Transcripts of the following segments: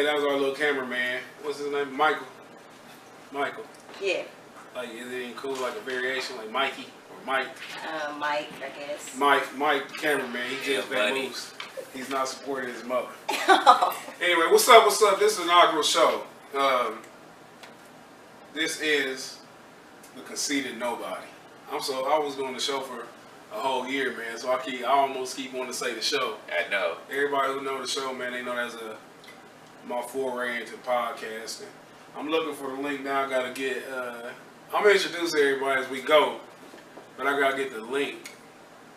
Hey, that was our little cameraman. What's his name? Michael. Michael. Yeah. Like, is it cool, like a variation, like Mikey or Mike? Mike, I guess. Mike, the cameraman. He just that moves. He's not supporting his mother. Anyway, what's up? What's up? This is an inaugural show. This is the Conceited Nobody. I was doing the show for a whole year, man. So I almost keep wanting to say the show. I know. Everybody who know the show, man, they know that's my foray into podcasting. I'm looking for the link now. I gotta get. I'm gonna introduce everybody as we go, but I gotta get the link.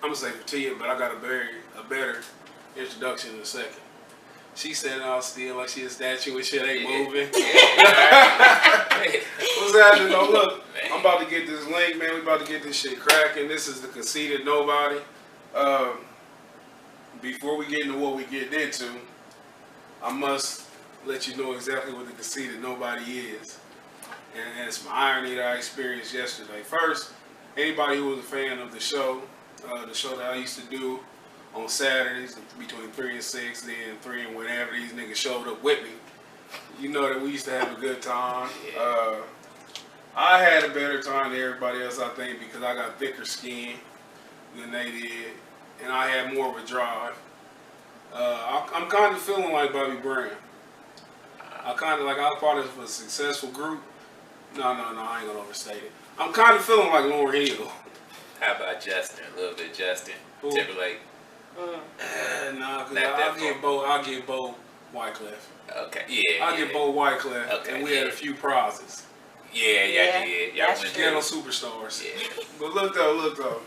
I'm gonna say for Tia, but I got a better introduction in a second. She standing all still like she a statue and shit, ain't moving. What's happening though? Look, I'm about to get this link, man. We about to get this shit cracking. This is the Conceited Nobody. Before we get into what we get into, I must let you know exactly what the Conceited Nobody is. And it's my irony that I experienced yesterday. First, anybody who was a fan of the show that I used to do on Saturdays between 3 and 6, then 3 and whenever these niggas showed up with me. You know that we used to have a good time. I had a better time than everybody else, I think, because I got thicker skin than they did, and I had more of a drive. I'm kind of feeling like Bobby Brown. I was part of a successful group. No, I ain't gonna overstate it. I'm kind of feeling like Lauryn Hill. How about Justin? A little bit Justin Timberlake. Nah, cause I'll get Bo Wyclef. Okay, yeah. I'll get Bo Wyclef, okay, and we had a few prizes. Yeah. Y'all went Ghetto Superstars. Yeah. But look though.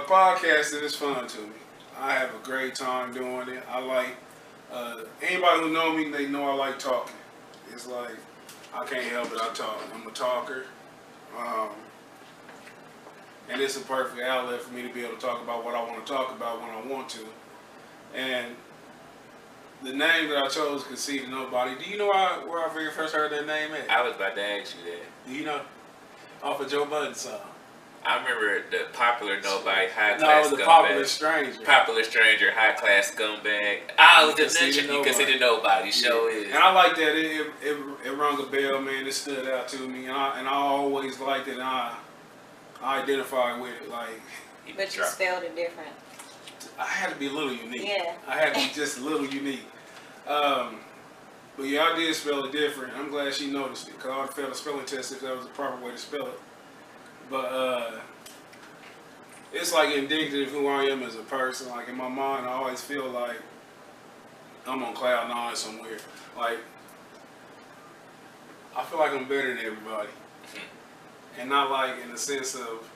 Podcasting is fun to me. I have a great time doing it. I like anybody who know me, they know I like talking. It's like I can't help it. I talk. I'm a talker. And it's a perfect outlet for me to be able to talk about what I want to talk about when I want to. And the name that I chose, Conceited Nobody, do you know where I very first heard that name at? I was about to ask you that. Do you know? Off of Joe Budden's song. I remember the popular Nobody, high class No, it was the scumbag. Popular Stranger. Popular Stranger, high class scumbag. I was just Conceited mentioning Conceited Nobody. Show is. And I like that. It rung a bell, man. It stood out to me. And I always liked it. And I identified with it. Like, But you spelled it different. I had to be a little unique. Yeah. I had to be just a little unique. But yeah, I did spell it different. I'm glad she noticed it, because I would have failed a spelling test if that was the proper way to spell it. But it's like indicative of who I am as a person. Like, in my mind, I always feel like I'm on cloud nine somewhere. Like, I feel like I'm better than everybody. And not like in the sense of,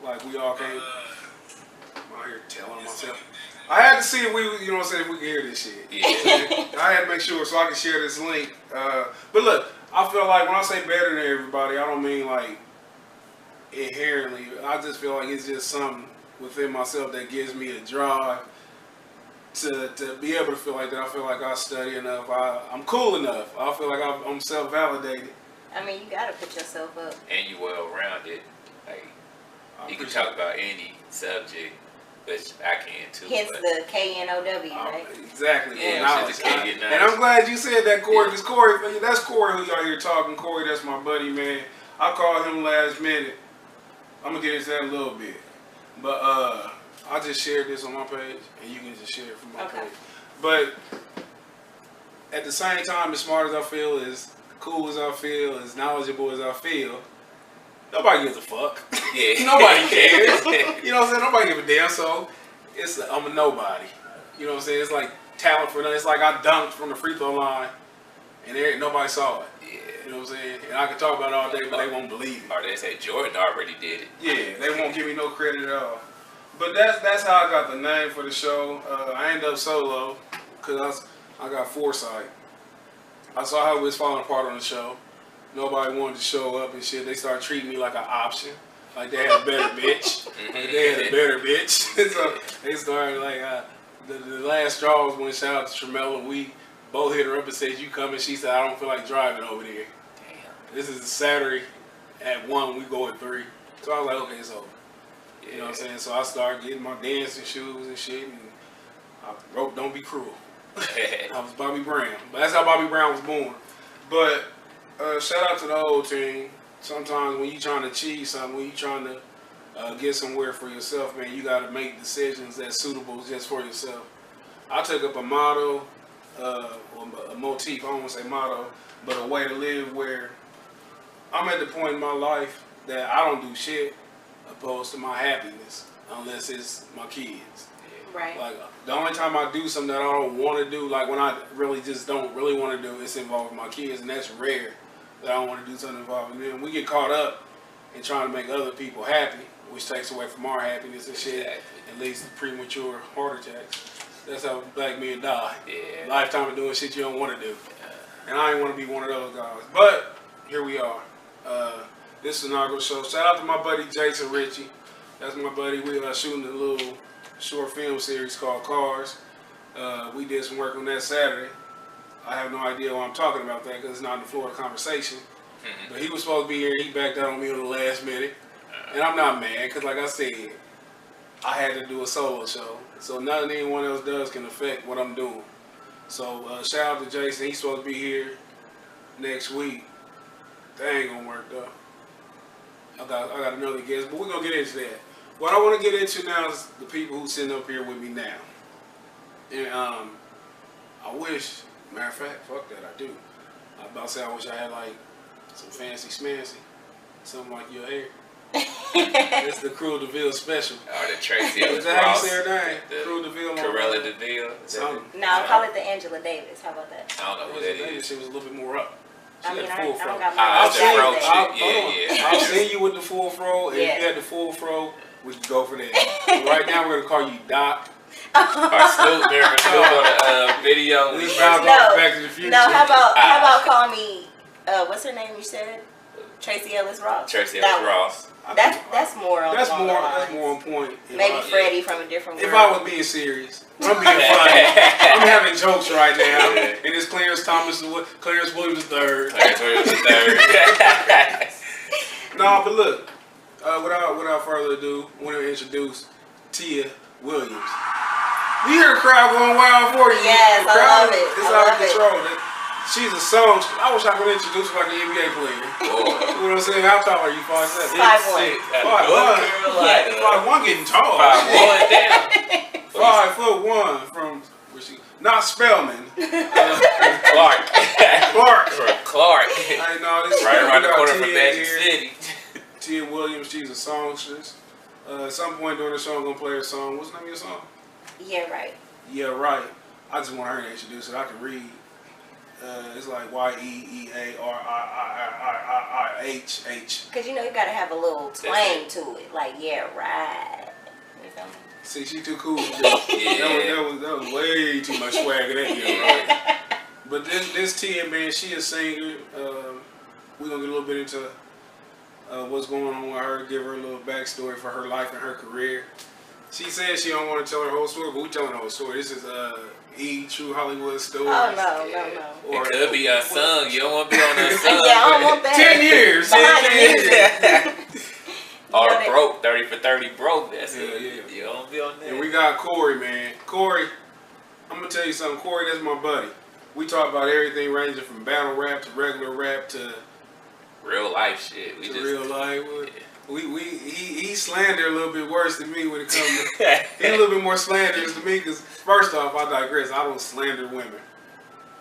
like, we all can't. I'm out here telling myself. I had to see if we, you know what I'm saying, if we can hear this shit. Yeah. I had to make sure so I can share this link. But look, I feel like when I say better than everybody, I don't mean like inherently. I just feel like it's just something within myself that gives me a drive to be able to feel like that. I feel like I study enough. I'm cool enough. I feel like I'm self-validated. I mean, you gotta put yourself up. And you well-rounded. Like, you can talk about any subject, which I can too. Hence the KNOW, right? Exactly. Yeah, and I'm glad you said that, Corey, because Corey, that's Corey who y'all here talking. Corey, that's my buddy, man. I called him last minute. I'm going to get into that in a little bit. But I just shared this on my page, and you can just share it from my page. But at the same time, as smart as I feel, as cool as I feel, as knowledgeable as I feel, nobody gives a fuck. Yeah. Nobody cares. You know what I'm saying? Nobody give a damn. So I'm a nobody. You know what I'm saying? It's like talent for nothing. It's like I dunked from the free throw line, and nobody saw it. Yeah. You know what I'm saying? And I can talk about it all day, but they won't believe it. Or they say Jordan already did it. Yeah, they won't give me no credit at all. But that's how I got the name for the show. I ended up solo because I got foresight. I saw how it was falling apart on the show. Nobody wanted to show up and shit. They started treating me like an option. Like they had a better bitch. Like they had a better bitch. So they started like, the last straw was when shout out to Tremella. We both hit her up and said, you coming? She said, I don't feel like driving over there. Damn. This is a Saturday at 1, we go at 3. So I was like, okay, it's over. Yeah. You know what I'm saying? So I started getting my dancing shoes and shit. And I wrote, don't be cruel. I was Bobby Brown. But that's how Bobby Brown was born. But shout out to the whole team. Sometimes when you trying to achieve something, when you trying to get somewhere for yourself, man, you got to make decisions that's suitable just for yourself. I took up a motto, a motif, I don't want to say motto, but a way to live where I'm at the point in my life that I don't do shit opposed to my happiness unless it's my kids. Right. Like, the only time I do something that I don't want to do, like when I really just don't really want to do, it's involving my kids, and that's rare that I don't want to do something involving them. We get caught up in trying to make other people happy, which takes away from our happiness and shit, and leads to premature heart attacks. That's how black men die. Yeah. Lifetime of doing shit you don't want to do. And I ain't want to be one of those guys. But here we are. This is an inaugural show. Shout out to my buddy Jason Ritchie. That's my buddy. We are shooting a little short film series called Cars. We did some work on that Saturday. I have no idea why I'm talking about that because it's not in the floor of conversation. But he was supposed to be here. He backed out on me on the last minute. And I'm not mad because, like I said, I had to do a solo show. So nothing anyone else does can affect what I'm doing. So shout out to Jason. He's supposed to be here next week. That ain't going to work, though. I got another guest, but we're going to get into that. What I want to get into now is the people who sitting up here with me now. And I wish, matter of fact, fuck that, I do. I was about to say I wish I had like some fancy smancy, something like your hair. It's the Cruel DeVille special. Or the Tracy Is that how you Ross, say her name? the Cruel DeVille. Corella DeVille. No, call it the Angela Davis. How about that? I don't know who that is. She was a little bit more up. She I mean, had I the don't full fro. got Ah, my that's the fro shit. shit. Yeah. I'll send you with the full fro. If Yeah. you had the full fro, we could go for that. But right now, we're going to call you Doc. Or Snoop, remember Snoop on the video? This We Doc first- No. off Back to the Future. No, how about call me? What's her name? You said Tracy Ellis Ross. Tracy That Ellis one. Ross. That's more on. That's along more. the That's lines. more on point. Maybe Freddie from a different If world. I was being serious, I'm being funny. I'm having jokes right now, and it's Clarence Thomas, Clarence Williams III. Clarence Williams III. No, but look, without further ado, I want to introduce Tia Williams. You hear the crowd going wild for you? Yes, The I crowd love it. It's I out love of control. She's a song. I wish I could introduce her like an NBA player. You know what I'm saying? How tall are you? 5'7"? 5'1". 5'1" getting tall. 5'1" down. 5'1" from where she? Not Spellman. Clark. Clark. Clark. I know this. Right around the we got corner Tia from Magic here. City. Tia Williams. She's a songstress. At some point during the show, I'm gonna play her song. What's the name of your song? Yeah, right. Yeah, right. I just want her to introduce it. I can read. It's like YEEARIIIH. Because you gotta have a little twang to it. Like, yeah, right. You feel me? See, she too cool. That was way too much swag in that year, right? But this Tia, man, she a singer. We're gonna get a little bit into what's going on with her, give her a little backstory for her life and her career. She said she don't want to tell her whole story, but we telling the whole story. This is True Hollywood Stories. Oh, no. It could be unsung. You don't want to be on unsung. Yeah, I don't want that. 10 years. Behind the music. Or You know broke, 30 for 30 broke. That's Yeah, it. yeah. You don't be on there. And we got Corey, man. Corey, I'm going to tell you something. Corey, that's my buddy. We talk about everything ranging from battle rap to regular rap to Real life shit. We to just real life. He slander a little bit worse than me when it comes to. Yeah. He a little bit more slanderous than me because first off, I digress. I don't slander women.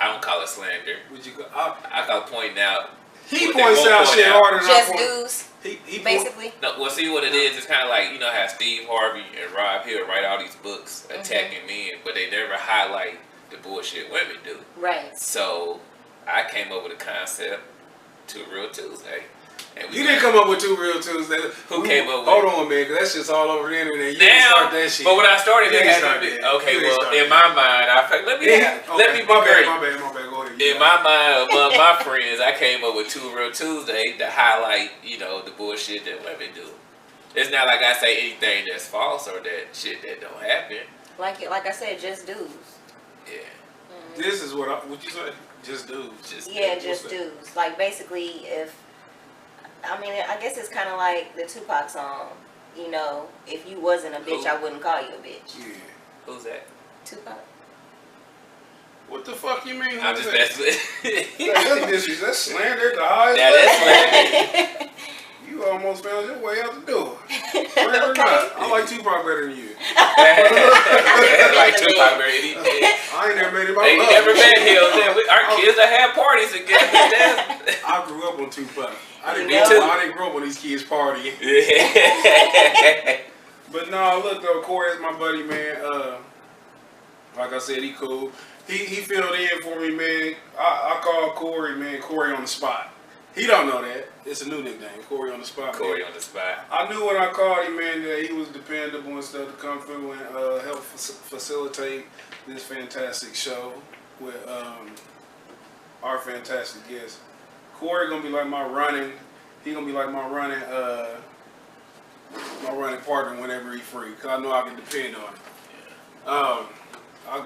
I don't call it slander. Would you? I call pointing out. He what they points won't out point shit out. harder than I Just point. dudes, He basically. No, well, see what it is. It's kind of like how Steve Harvey and Rob Hill write all these books attacking men, but they never highlight the bullshit women do. Right. So I came up with a concept to a Real Tuesday. And You didn't come up with Two Real Tuesdays. Who came up with Hold it? on, man, because that's just all over the internet. You Now, didn't start that shit. but when I started, You it didn't had start to be that. okay. You didn't Well, start in that. my mind, let me be great. My bad. Go ahead. In my mind, among my friends, I came up with Two Real Tuesday to highlight, the bullshit that women do. It's not like I say anything that's false or that shit that don't happen. Like I said, just dudes. Yeah. This is what you say? Just dudes. Just dudes. Like, basically, I guess it's kind of like the Tupac song. If you wasn't a bitch, I wouldn't call you a bitch. Yeah. Who's that? Tupac. What the fuck you mean? I'm just messing with That's slander at the highest Now level. that's slander. You almost found your way out the door. Slander or not, I like Tupac better than you. Like Tupac, baby. I ain't never made it my They love. never met him. Our kids that have parties together. I grew up on Tupac. I didn't grow up on these kids partying. Yeah. But no, look though, Corey is my buddy, man. Like I said, he cool. He filled in for me, man. I call Corey, man, Corey on the spot. He don't know that. It's a new nickname, Corey on the spot. Corey man. on the spot. I knew when I called him, man, that he was dependable and stuff to come through and help facilitate this fantastic show with our fantastic guest. Corey gonna be like my running. He gonna be like my running partner whenever he free. Cause I know I can depend on him.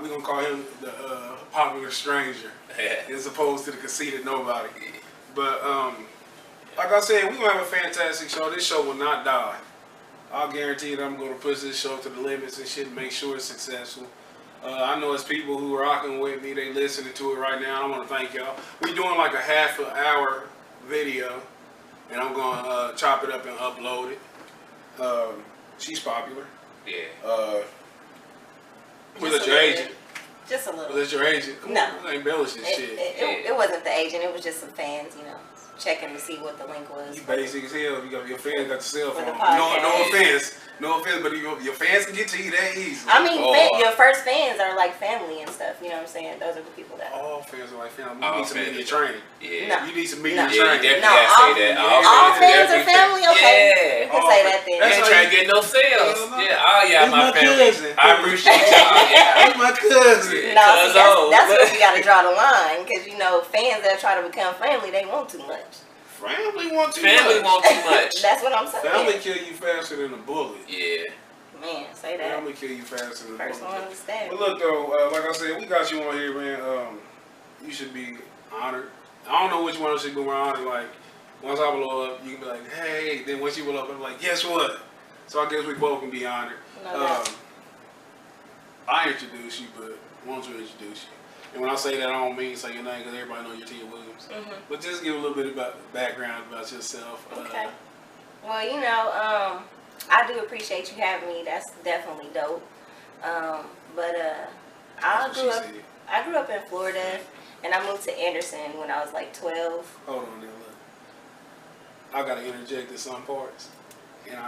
We gonna call him the popular stranger, as opposed to the conceited nobody. But like I said, we gonna have a fantastic show. This show will not die. I'll guarantee that I'm gonna push this show to the limits and shit and make sure it's successful. I know it's people who are rocking with me. They listening to it right now. I want to thank y'all. We doing like a half an hour video, and I'm gonna chop it up and upload it. She's popular. Yeah. Was it your agent? Just a little. Was it your agent? Come on, I embellish this shit. It wasn't the agent. It was just some fans, you know, checking to see what the link was. You basic as hell. You got your fans got the cell For phone. the No offense, but your fans can get to you that easy. I mean, your first fans are like family and stuff. You know what I'm saying? Those are the people that. All fans are like family. You need some media training. Yeah. No. You need some media Yeah, training. you definitely No, gotta say that. all fans are family. Okay, Yeah. you can say that then. You ain't trying to get no sales. Yeah, all y'all my family. cousin. I appreciate y'all. Yeah. That's my cousin. No, see, that's where we gotta draw the line, because you know, fans that try to become family, they want too much. Family want too Family much. want too much. That's what I'm saying. Family kill you faster than a bullet. Yeah. Man, say that. Family kill you faster than a First one bullet. understand. But look though, like I said, we got you on here, man. You should be honored. I don't know which one should be more honored. Like once I blow up, you can be like, hey. Then once you blow up, I'm like, guess what? So I guess we both can be honored. No doubt. I introduce you, but once we introduce you, and when I say that, I don't mean say your name because everybody knows you're Tia Williams. But just give a little bit about background about yourself. Okay. Well, you know, I do appreciate you having me. That's definitely dope. But I grew up in Florida, and I moved to Anderson when I was like 12. Hold on there, look. I gotta interject in some parts, and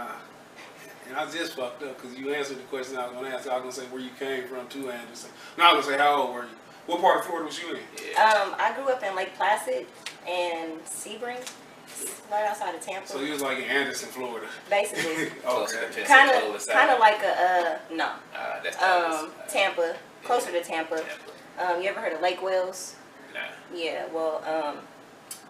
I just fucked up because you answered the question I was gonna ask. I was gonna say where you came from to Anderson. No, I was gonna say how old were you? What part of Florida was you in? Yeah. I grew up in Lake Placid and Sebring, right outside of Tampa. So you was like in Anderson, Florida. Basically. Okay. Kind of like a That's Tampa, closer to Tampa. You ever heard of Lake Wells? Nah. Yeah. Well,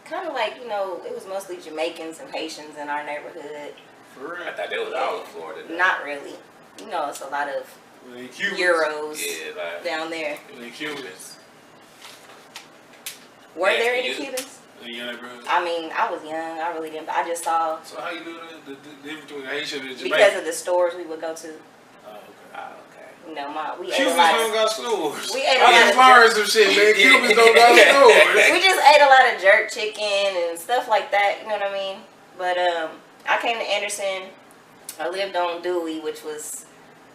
kind of like, you know, it was mostly Jamaicans and Haitians in our neighborhood. For real? I thought that was all of Florida. Though. Not really. You know, it's a lot of Cubans. Euros down there. Cubans. Were there any Cubans? In your neighborhood? I mean, I was young. I really didn't. I just saw. So how you do the difference between Haitian and Jamaican? Because of the stores we would go to. Oh, okay. You know, we ate Cubans a lot. don't got stores. We ate a I lot just of learned some shit, man. Cubans don't got stores. We just ate a lot of jerk chicken and stuff like that. You know what I mean? But I came to Anderson. I lived on Dewey, which was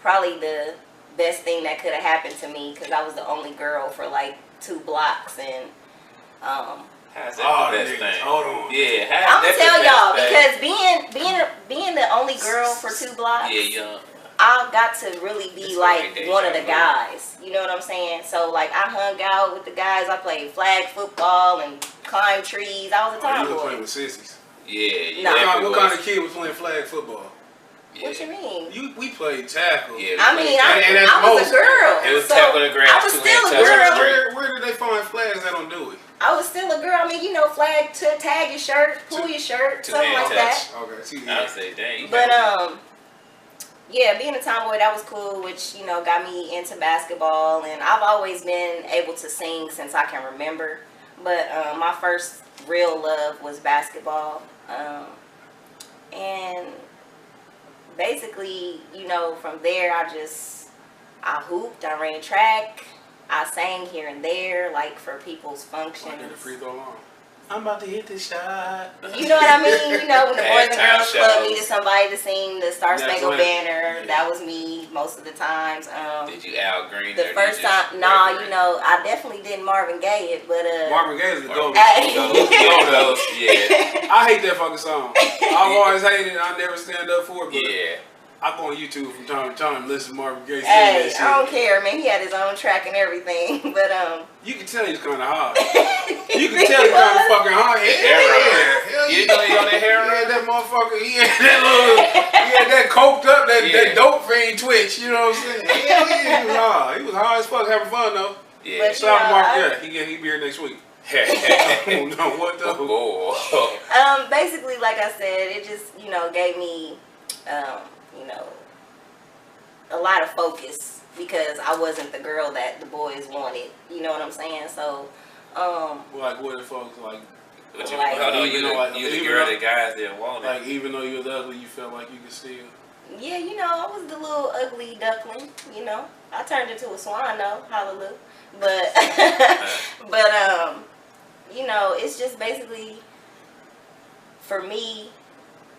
probably the best thing that could have happened to me because I was the only girl for like 2 blocks. And how's that the best thing? Hold on. Yeah, I'm gonna tell y'all because being the only girl for 2 blocks. Yeah, young. I got to really be It's like like one of the guys. You know what I'm saying? So like I hung out with the guys. I played flag football and climbed trees. I was a You were tomboy. playing with sissies. Yeah. No. What kind of kid was playing flag football? Yeah. What you mean? We played tackle. Yeah, I mean, and that's I was a most. girl. It was so tackle the grass. I was still a girl. Where did they find flags that on Dewey? I was still a girl. I mean, you know, flag to tag your shirt, pull your shirt, something like that. Okay, see, I would say, dang. But yeah, being a tomboy, that was cool, which, you know, got me into basketball. And I've always been able to sing since I can remember. But my first real love was basketball. And basically, you know, from there, I hooped, I ran track. I sang here and there, like for people's functions. I did the free throw line. I'm about to hit this shot. You know what I mean? You know, when the Boys and Halftime Girls Club shows. needed somebody to sing the Star That's Spangled right. Banner, Yeah. that was me most of the times. Did you Al Green? The first time, nah, you know, I definitely didn't Marvin Gaye it, but Marvin Gaye is the GOAT. Yeah. I hate that fucking song. I've always hated it. I never stand up for it. But Yeah. I go on YouTube from time to time and listen to Marvin Gaye sing Hey, that shit. I don't care, man. He had his own track and everything, but You can tell he's kind of hard. You can tell he's kind of fucking hard. Heroin. Hell You didn't know he on that He heroin? had that motherfucker. He had that little. He had that coked up, that dope fiend twitch. You know what I'm saying? Hell yeah, he was hard. He was hard as fuck, having fun though. Yeah. But- Shout out to Yeah, Mark. I- Yeah, he be here next week. I don't know what the. Oh. basically, like I said, it just, you know, gave me, you know, a lot of focus because I wasn't the girl that the boys wanted. You know what I'm saying? So, Like what if folks like. But you, Like- hold on, you Like, the even girl though- that guys didn't want it. Like even though you was ugly, you felt like you could still. yeah, you know, I was the little ugly duckling, you know. I turned into a swan, though. Hallelujah. But, but, you know, it's just basically, for me,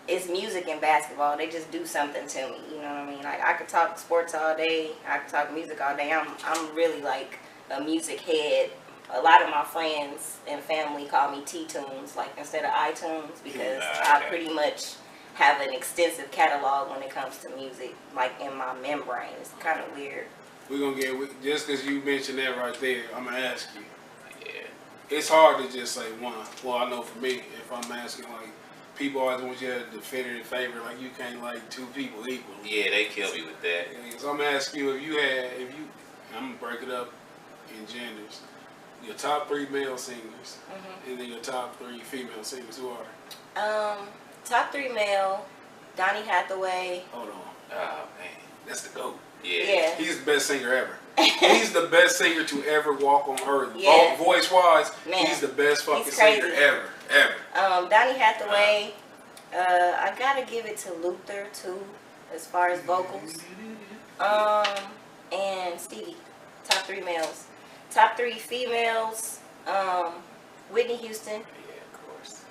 it's music and basketball. They just do something to me, you know what I mean? Like, I could talk sports all day. I could talk music all day. I'm really, like, a music head. A lot of my friends and family call me T-Tunes, like, instead of iTunes, because I pretty much have an extensive catalog when it comes to music, like, in my membrane. It's kind of weird. We're gonna get just because you mentioned that right there. I'm gonna ask you. Yeah. It's hard to just say one. Well, I know for me, if I'm asking, like, people always want you to have a definitive favorite. Like, you can't like two people equally. Yeah, they kill me with that. So I'm gonna ask you I'm gonna break it up in genders. Your top 3 male singers, and then your top 3 female singers. Who are? Top 3 male, Donny Hathaway. Hold on. Oh man. That's the GOAT. Yeah. He's the best singer ever. He's the best singer to ever walk on earth. Yeah. Voice wise, Man, he's the best fucking he's singer crazy. ever. Donny Hathaway. I gotta give it to Luther too, as far as vocals. And Stevie. Top 3 males. Top 3 females. Whitney Houston. Yeah, of course.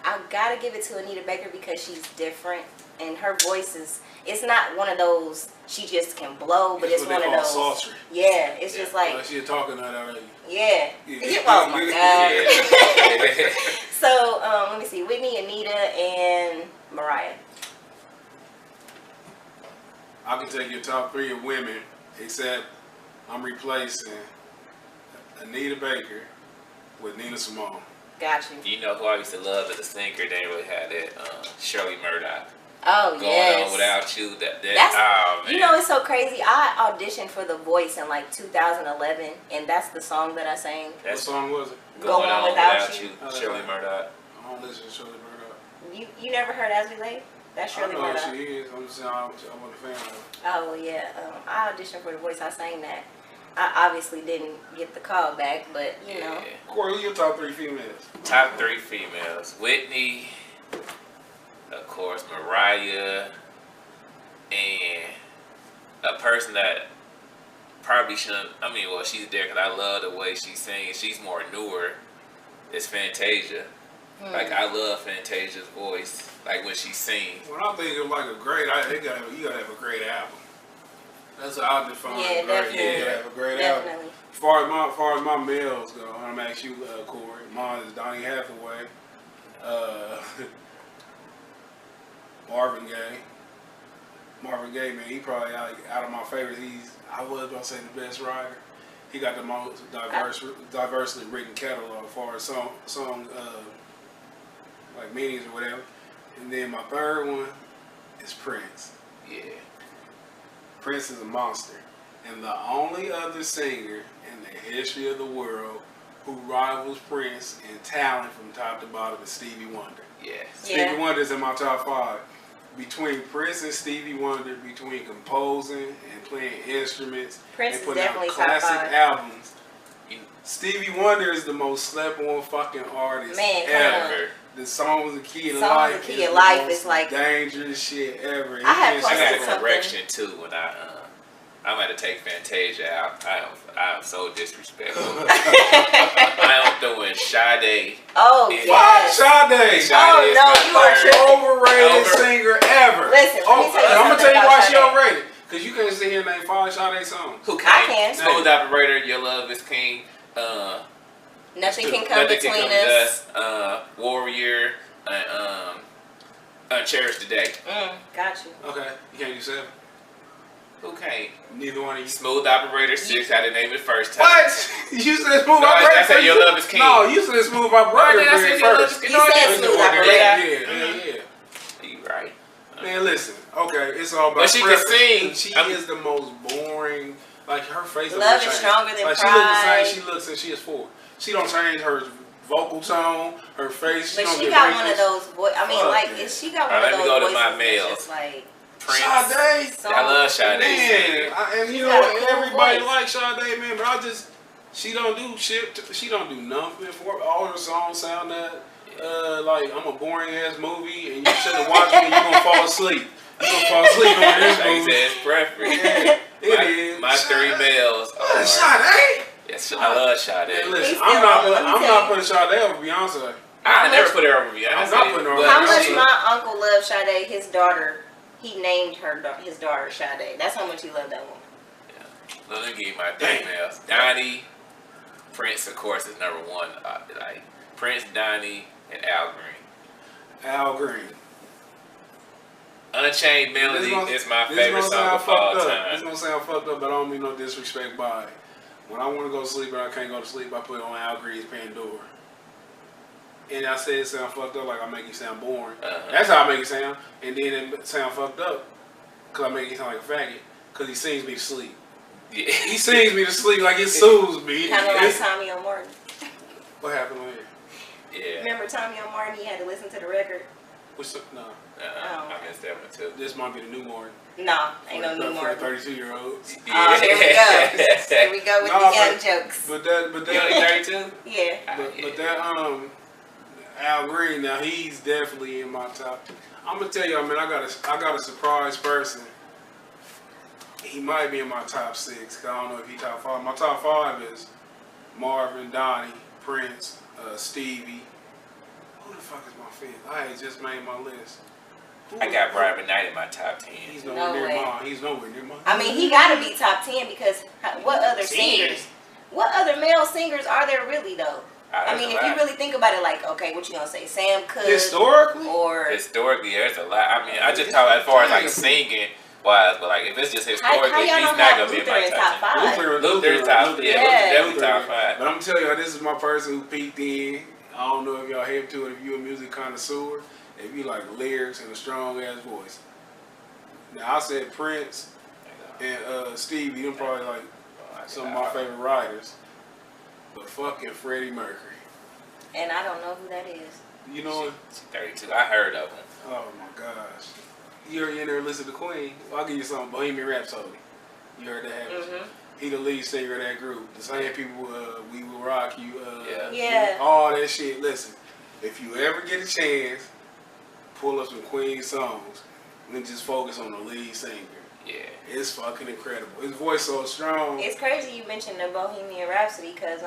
I gotta give it to Anita Baker because she's different and her voice is. It's not one of those she just can blow, but it's what one they of call those. sultry. Yeah, it's just like Like she talking that already. yeah. Yeah. Oh my god. Yeah. So let me see, Whitney, Anita, and Mariah. I can take your top 3 of women, except I'm replacing Anita Baker with Nina Simone. Got you. You know who I used to love as a singer? They didn't really have that. Shirley Murdoch. Oh Going yes. on without you. That's, oh man. you know, it's so crazy. I auditioned for The Voice in like 2011, and that's the song that I sang. What song was it? Going on without you. Oh, Shirley Murdoch. I don't listen to Shirley Murdoch. You never heard As We Lay? That's Shirley I know Murdoch. who she is. I'm just saying I wasn't a fan of her. Oh well, yeah. I auditioned for The Voice. I sang that. I obviously didn't get the call back, but you know. Yeah. Corey, who your top 3 females? Top 3 females. Whitney, of course, Mariah, and a person that probably shouldn't, well, she's there because I love the way she sings. She's more newer. It's Fantasia. Like, I love Fantasia's voice, like when she sings. When I think of like a great, you gotta have a great album. That's how I define Yeah, great. definitely. You gotta have a great album. Definitely. As far as my males go, I'm gonna ask you, Corey. Mine is Donny Hathaway, Marvin Gaye. Marvin Gaye, man, he probably out of my favorites. I was about to say the best writer. He got the most diversely written catalog as far as song like meanings or whatever. And then my third one is Prince. Yeah. Prince is a monster. And the only other singer in the history of the world who rivals Prince in talent from top to bottom is Stevie Wonder. Yeah. Stevie Wonder is in my top 5. Between Prince and Stevie Wonder, between composing and playing instruments Prince and is putting out definitely top classic 5. albums, Stevie Wonder is the most slept-on fucking artist ever. The song was the key of life. The Key of Life is like dangerous shit ever. I had I posted got a something. correction too when I'm going to take Fantasia out. I am so disrespectful. I am throwing Sade. Oh, What? Sade. Oh, is no, my you are third. Overrated singer ever. Listen, let me tell you I'm gonna something tell you about why she Sade. overrated. Cause you can't sit here and name 5 Sade songs. Who I can? can. Smooth Operator, Your Love is King. Nothing can come Nothing between Can Come us. Warrior, and Cherish the Day. Got you. Okay, you can't do 7. Who can't? Neither one of you. Smooth Operator 6. Had to name it first time. What? You said Smooth No, Operator. I said Your Love is King. No, you said Smooth Operator I said Your Love is first. King. You No, I said didn't. Smooth Operator. Yeah. You right. Man, listen. Okay, it's all about. But she can preference. sing. And she is the most boring. Like her face. Love doesn't is change. stronger than like, pride. She looks the same. She looks since she is 4. She don't change her vocal tone, her face. But don't she get got wrinkles. one of those voices. I mean, Fuck like, that. she got All one right, of let me those go to voices my that's males. just like. Prince. Sade. So, I love Sade. Man, and you She's know got a what? cool Everybody voice. likes Sade, man, but she don't do shit. She don't do nothing for her. All her songs sound that like I'm a boring ass movie, and you shouldn't watch it. And you gonna fall asleep. You gonna fall asleep on this Like you movie. said, it's preference. Yeah, it is. My 3 males are. Sade. Yes, I love Sade. Man, listen, He's I'm still not. on. Let me I'm tell not you. putting Sade over Beyonce. I never put her over Beyonce. I'm not putting her over but How much she- my uncle loved Sade, his daughter, he named his daughter Sade. That's how much he loved that woman. Let me give you my 3 males. Donnie, Prince, of course, is number 1. Like Prince, Donnie, and Al Green. Al Green. Unchained Melody is my This favorite gonna song sound of all fucked up. time. This gonna sound fucked up, but I don't mean no disrespect by it. When I want to go to sleep and I can't go to sleep, I put on Al Green's Pandora. And I said it sound fucked up like I make it sound boring. That's how I make it sound. And then it sound fucked up because I make it sound like a faggot because he sings me to sleep. Yeah. He sings me to sleep like it soothes me. Kind of like Tommy O. Martin. What happened on here? Yeah. Remember Tommy O. Martin? He had to listen to the record. No. I missed that one too. This might be the new Martin. Nah, ain't no new For Martin. 32-year-olds. Oh, here we go. Here we go with Nah, the young but- jokes. But You only 32? Yeah. But that Al Green, now he's definitely in my top. I'm gonna tell y'all, man, I got a surprise person. He might be in my top 6. 'Cause I don't know if he top 5. My top 5 is Marvin, Donnie, Prince, Stevie. Who the fuck is my 5th? I ain't just made my list. I got Brian McKnight in my top 10. He's No nowhere near way. mine. He's nowhere near mine. I mean, he got to be top 10 because what other singers? What other male singers are there really though? I mean, if you really think about it, like, okay, what you gonna say, Sam Cooke, Historically? or Historically, there's a lot. I mean, I just talk as far as like singing wise, but like if it's just historically, how y'all he's don't not have gonna be in Luther my in top top 10. 5? Luther's top, yeah, definitely top 5. But I'm telling y'all, this is my person who peeked in. I don't know if y'all hip to it, if you a music connoisseur, if you like lyrics and a strong ass voice. Now I said Prince and Stevie, them probably like some of my favorite writers. But fucking Freddie Mercury. And I don't know who that is. You know, She's 32. I heard of him. oh my gosh. You heard in there listen to Queen? Well, I'll give you something. Bohemian Rhapsody. You heard that happen. He the lead singer of that group. The same people, We Will Rock You. Yeah. All that shit. Listen, if you ever get a chance, pull up some Queen songs and just focus on the lead singer. Yeah. It's fucking incredible. His voice so strong. It's crazy you mentioned the Bohemian Rhapsody because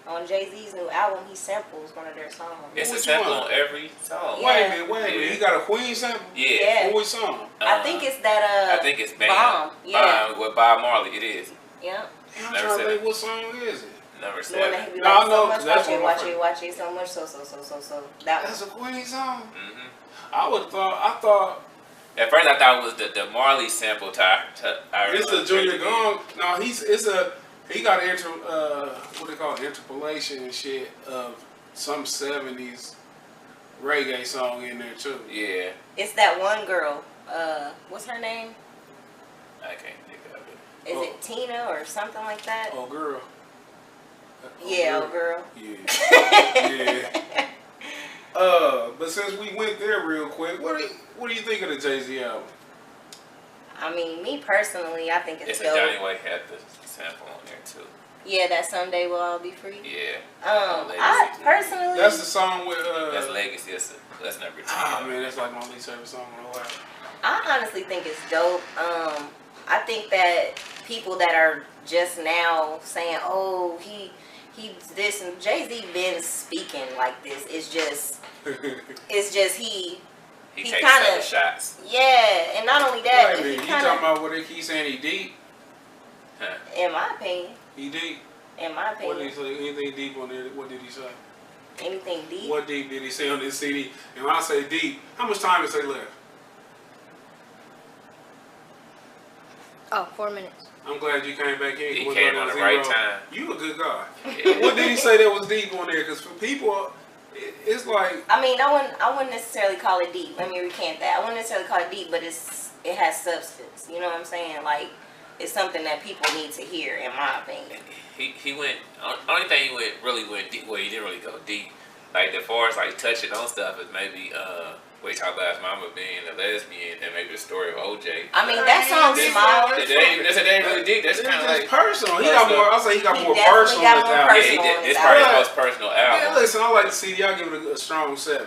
on Jay-Z's new album, he samples one of their songs. It's a Which sample one? on every song. Yeah. Wait a minute. He got a Queen sample? Yeah. Which song? I think it's that I think it's Bam. Bomb. Yeah. Bomb with Bob Marley. It is. Yeah. Damn, I'm Never trying to said think it. what song is it? Number The one that 7. he be No, like, I know, so much, 'cause that's one of my watch favorites. it, so much, so. That That's one. a Queen song? Mm-hmm. I thought At first, I thought it was the Marley sample. it's a Junior Gong. No, he got what they call it, interpolation and shit of some 70s reggae song in there too. Yeah. It's that one girl. What's her name? I can't think of it. Is it Tina or something like that? Oh girl. Yeah, old girl. Yeah. Yeah. But since we went there real quick, what do you think of the Jay-Z album? I mean, me personally, I think it's It's a dope. Johnny White had the sample on there too. Yeah, that Someday We'll All Be Free. Yeah. I personally. That's the song with That's Legacy. That's number 2. Ah man, that's like my least favorite song in a while. I honestly think it's dope. I think that people that are just now saying, "Oh, he's this," and Jay-Z been speaking like this. It's just he takes kinda, other shots. yeah, and not only that, Wait a minute, he you kinda, talking about what they keep saying he deep? Huh. in my opinion, He deep? in my What did he opinion, say? Anything deep on there? What did he say? anything deep. What deep did he say on this CD? And when I say deep, how much time is they left? Oh, 4 minutes. I'm glad you came back in. He Was came like on the zero. right time. You a good guy. Yeah. What did he say that was deep on there? Because for people, it's like, I mean, I wouldn't necessarily call it deep. Let me recant that. I wouldn't necessarily call it deep, but it has substance. You know what I'm saying? Like, it's something that people need to hear, in my opinion. He went. Only thing he really went deep. Well, he didn't really go deep. Like as far as like touching on stuff is maybe we talk about his mama being a lesbian and maybe the story of OJ. I mean, that song Smile. That ain't really deep. That's kind of like personal. He got more. I'll say he got He more definitely personal. got with more that. personal. yeah, it's probably his most personal album. Yeah, listen, I like the CD. I give it a strong 7.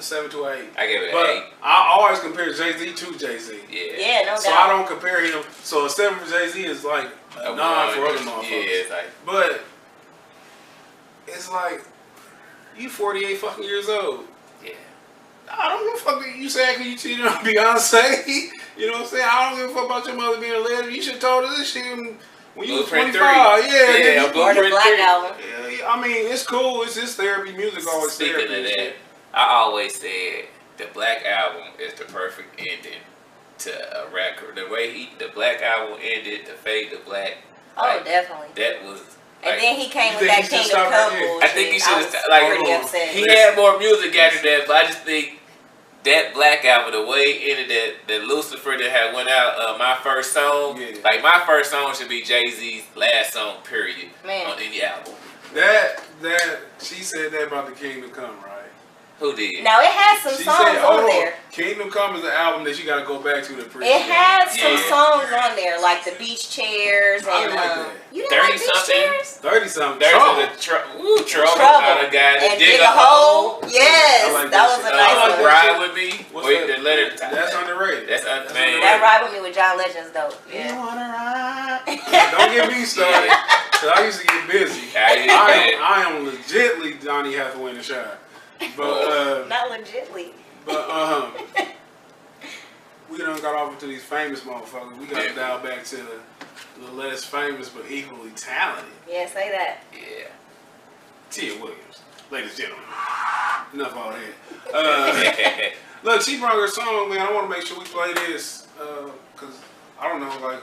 7 to 8. I gave it But an 8. I always compare Jay-Z to Jay-Z. Yeah. Yeah, no So doubt. I don't compare him. So a 7 for Jay-Z is like a 9 for other motherfuckers. Yeah, it's like. But it's like you 48 fucking years old. Yeah. I don't give a fuck that you say because you cheated on Beyonce. You know what I'm saying? I don't give a fuck about your mother being a lesbian. You should have told her this shit when you was 25. Yeah, Or the Black Album. Yeah, I mean, it's cool. It's just therapy. Music always Speaking therapy. of and that, shit. I always said the Black Album is the perfect ending to a record. The way the Black Album ended, the Fade to Black. Oh, like, definitely. That was. And Like, then he came You with think that he should Kingdom stop Come right there? bullshit. I think he I should was have like pretty upset. he had more music after that, but I just think that Black Album, the way it ended, that Lucifer that had went out, my first song, Yeah. like my first song should be Jay-Z's last song, period, Man. on any album. That she said that about the Kingdom Come, right? Who did? Now it has some She songs said, on "Oh, there. Kingdom Come is an album that you got to go back to appreciate." It has some Yeah. songs on there, like the beach chairs I and like that. you didn't like beach 30-something. chairs? 30-something. There's Trouble. the trouble. Trouble. The guy that And dig a hole. Yes, I like that that was shit. a I nice like one. that Ride shit. with me. What's Wait, that? the letter. That's underrated. That's That's man. underrated. That Ride With Me with John Legends, though. You Yeah. wanna ride? Don't get me started. Cause I used to get busy. Yeah. I am legitly Donnie Hathaway in the shower. But Not legitly. we done got off into these famous motherfuckers. We gotta dial back to the less famous but equally talented. Yeah, say that. Yeah. Tia Williams, ladies and gentlemen. Enough all that. Look, she brought her song, man. I want to make sure we play this because I don't know, like,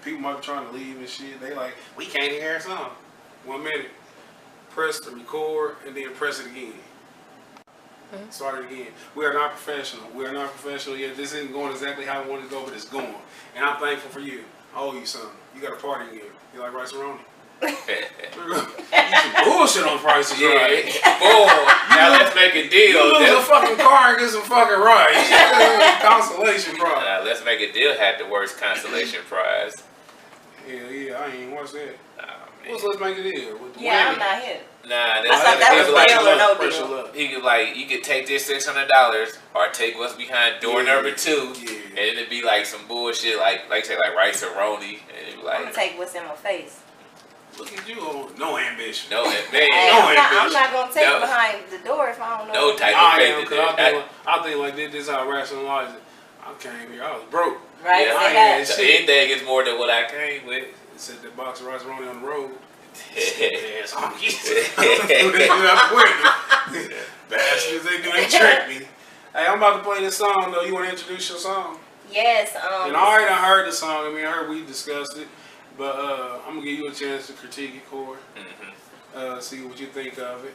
people might be trying to leave and shit. They like, we can't hear her song. 1 minute, press the record, and then press it again. Start it again. We are not professional. We are not professional yet. This isn't going exactly how I want it to go, but it's going. And I'm thankful for you. I owe you something. You got a party again. You like rice roni? You some bullshit on prices, right? Boy, now let's make a deal. You lose a fucking car and get some fucking rice. Consolation prize. Now let's make a deal. Had the worst consolation prize. Hell yeah, I ain't even watched that. Oh, man. What's Let's Make a Deal? With the Yeah, women? I'm not here. Nah, I that's thought that was it's like, real or no Pressure deal. love. he could you could take this $600 or take what's behind door Yeah. number 2, Yeah. and it'd be like some bullshit like say like rice or roni, and it'd be I'm gonna like take what's in my face. Look at you on no ambition. no man, Hey, No I'm ambition. not gonna take No. behind the door if I don't know. No type of I faith am, in because that. I think like this is how I rationalize it. I came here, I was broke. Right? Yeah, Say I that. ain't So shit. anything is more than what I came with. It said the box of rice roni on the road. Yeah. Ass honkies. Bastards, they do, they trick me. Hey, I'm about to play this song though. You want to introduce your song? Yes. And I already done heard the song. I mean, I heard we discussed it, but I'm gonna give you a chance to critique it, Corey. See what you think of it.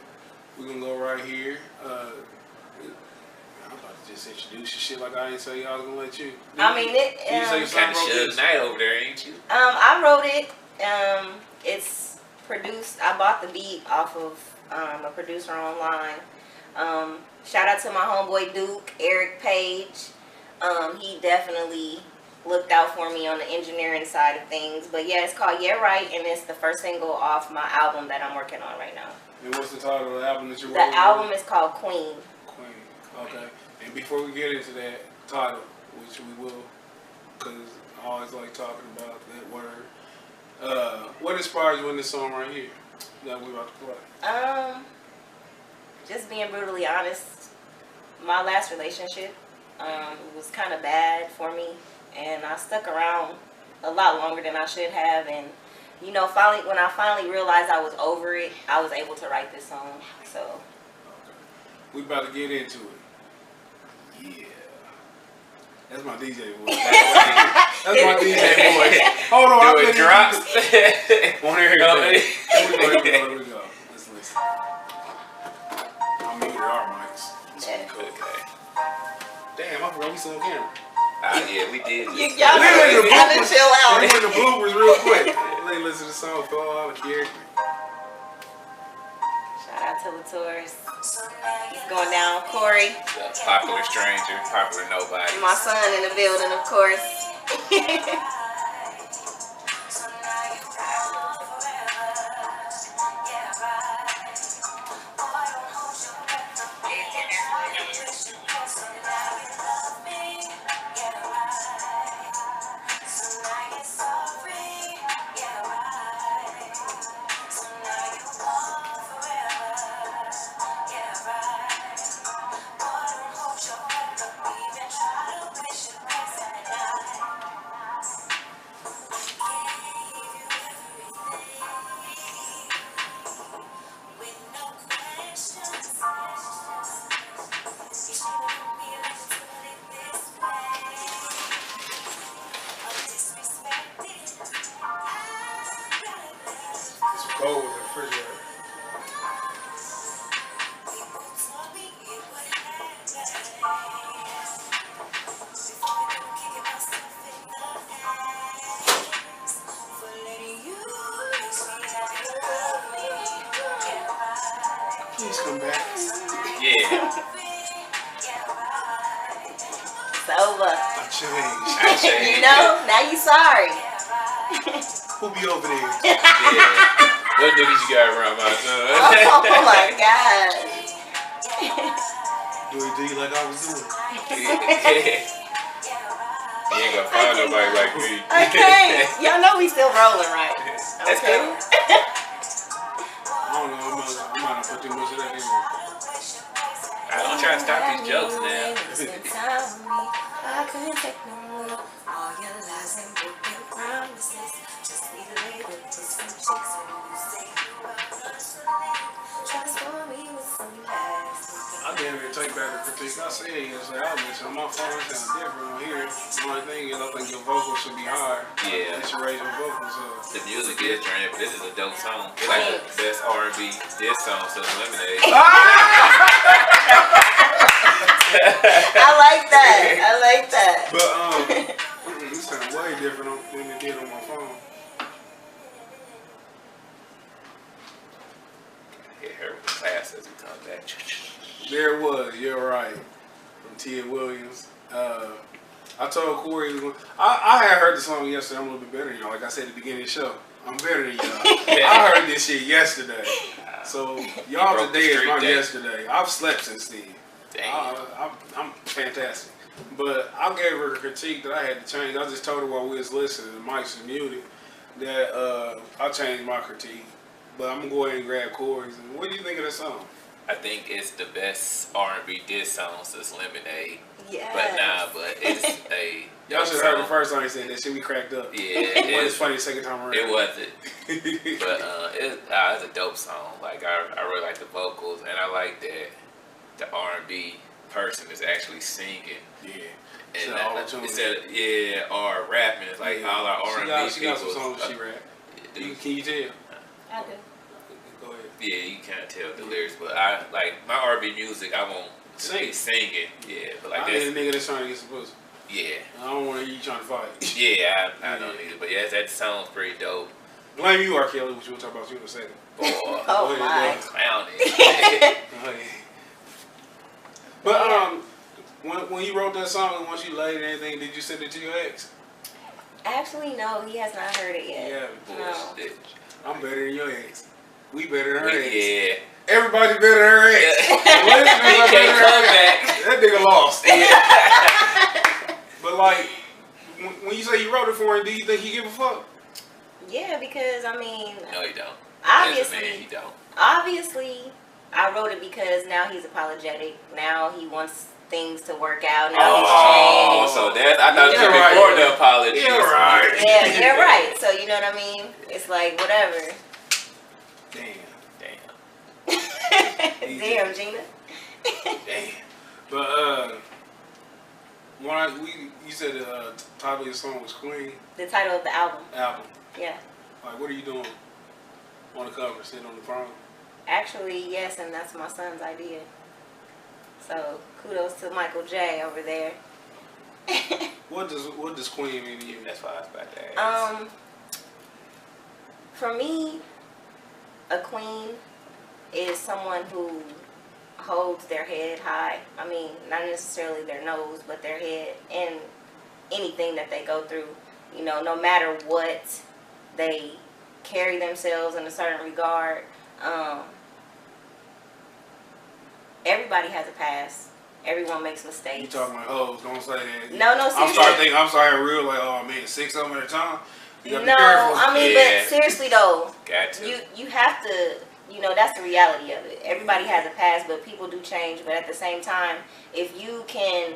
We're gonna go right here. I'm about to just introduce your shit like I ain't say I was gonna let you. I mean it. Did you say you Kind of wrote Suge this? Knight over there, ain't you? I wrote it. It's produced. I bought the beat off of a producer online. Shout out to my homeboy Duke, Eric Page. He definitely looked out for me on the engineering side of things. But yeah, it's called Yeah Right, and it's the first single off my album that I'm working on right now. And what's the title of the album that you wrote? The album is called Queen. Queen. Okay. And before we get into that title, which we will, because always like talking about that word. What inspires you in this song right here that we're about to play? Just being brutally honest, my last relationship was kind of bad for me, and I stuck around a lot longer than I should have. And you know, finally, when I finally realized I was over it, I was able to write this song. So, Okay. We about to get into it. Yeah. That's my DJ voice. That's my DJ voice. Hold on, Do it drops. Want to hear that? Here we go. Let's listen. I'm muted our mics. yeah. Okay. Damn, I forgot we still on camera. Yeah, we did. Y'all gotta chill out. We went to bloopers real quick. Let me listen to the song, throw all the character. Shout out to Latours. It's going down. Corey, Popular stranger, popular nobody. my son in the building, of course. It's cold with the refrigerator. Please come back. Yeah. It's over. I changed. I changed. You know, now you sorry. Who be over there? Yeah. What niggas you got around my son? Oh my God. Do it like I was doing. You ain't gonna find nobody like me. Okay. Y'all know we still rolling, right? That's Okay. good. I don't know. I might not put too much of that in there. I don't try to stop these jokes now. I couldn't take no more. All your lies and broken promises. Just need to lay with some chicks and you say you are hustling. Transform me with some lies. I damn near take back the critique. I said yesterday, I was on my phone, it sounds different on here. The only thing is, I think your vocals should be higher. Yeah. You should raise your vocals up. The music is trash, but this is a dope song. It's like the best R&B diss song since Lemonade. I like that. I like that. But, it sounds way different than it did on my phone. Hit her with the class as we come back. There it was, you're right. From Tia Williams. I told Corey, I had heard the song yesterday. I'm a little bit better than y'all. Like I said at the beginning of the show, I'm better than y'all. I heard this shit yesterday. So y'all broke the today is streak my day. yesterday. I've slept since then. Damn. I'm fantastic. But I gave her a critique that I had to change. I just told her while we was listening, the mics was muted, that I changed my critique. But I'm going to go ahead and grab Corey's. And what do you think of that song? I think it's the best R&B diss song since Lemonade. Yeah. But it's a Y'all should have heard the first time he said that shit. We cracked up. Yeah, It was it's funny the second time around. It wasn't. But it's a dope song. Like I really like the vocals, and I like that the R&B person is actually singing. Yeah. And Instead of auto-tune. or rapping. It's like all our R&B She got some people. songs she rap. Can you tell? I do. Go ahead. Yeah, you can't tell the lyrics, but I like my R&B music. I won't Sing. be singing. Yeah, but like I need a this. nigga that's trying to get some pussy. Yeah, I don't want to hear you trying to fight. yeah. I don't need it, but yeah, that sounds pretty dope. Blame you, R. Kelly, which we'll talk about you in a second. Boy, Oh Go my. ahead, clowning. Go ahead. But when you wrote that song and once you laid anything, did you send it to your ex? Actually, no, he has not heard it yet. Yeah. No. Bullshit. I'm better than your ex. We better than her ex. Yeah. Everybody better than her ex. The listeners He are better can't than her come ex. back. That nigga lost. But like, when you say you wrote it for him, do you think he give a fuck? Yeah, because I mean, No, he don't. obviously, As a man, he don't. obviously, I wrote it because now he's apologetic. Now he wants things to work out. Now Oh, he's changed. so that's I thought it You're was right. before the apology. You're right. Yeah, you're right. So you know what I mean? It's like whatever. Damn. Damn, Gina. Damn. But you said the title of your song was Queen The title of the album. Yeah. Like, what are you doing on the cover, sitting on the throne? Actually, yes, and that's my son's idea. So kudos to Michael J over there. What does Queen mean to you? That's why I was about to ask. For me, a queen is someone who holds their head high. I mean, not necessarily their nose, but their head in anything that they go through. You know, no matter what, they carry themselves in a certain regard. Everybody has a past. Everyone makes mistakes. You talking about hoes? Don't say that. No, seriously. I'm starting real like, oh man, 6 of them at a time. You gotta No, be careful. I mean, Yeah. but seriously though, Got to. you have to, you know, that's the reality of it. Everybody has a past, but people do change. But at the same time, if you can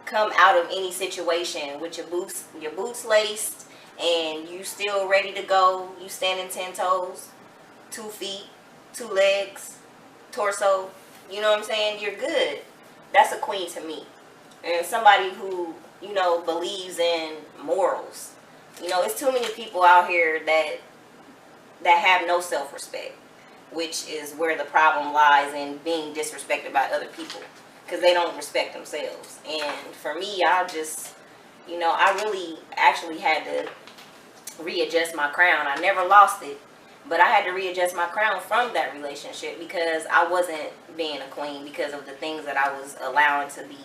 come out of any situation with your boots laced, and you still ready to go, you standing 10 toes, 2 feet, 2 legs, torso, you know what I'm saying? You're good. That's a queen to me. And somebody who, you know, believes in morals. You know, it's too many people out here that have no self-respect, which is where the problem lies in being disrespected by other people, because they don't respect themselves. And for me, I just, you know, I really actually had to readjust my crown. I never lost it, but I had to readjust my crown from that relationship because I wasn't being a queen because of the things that I was allowing to be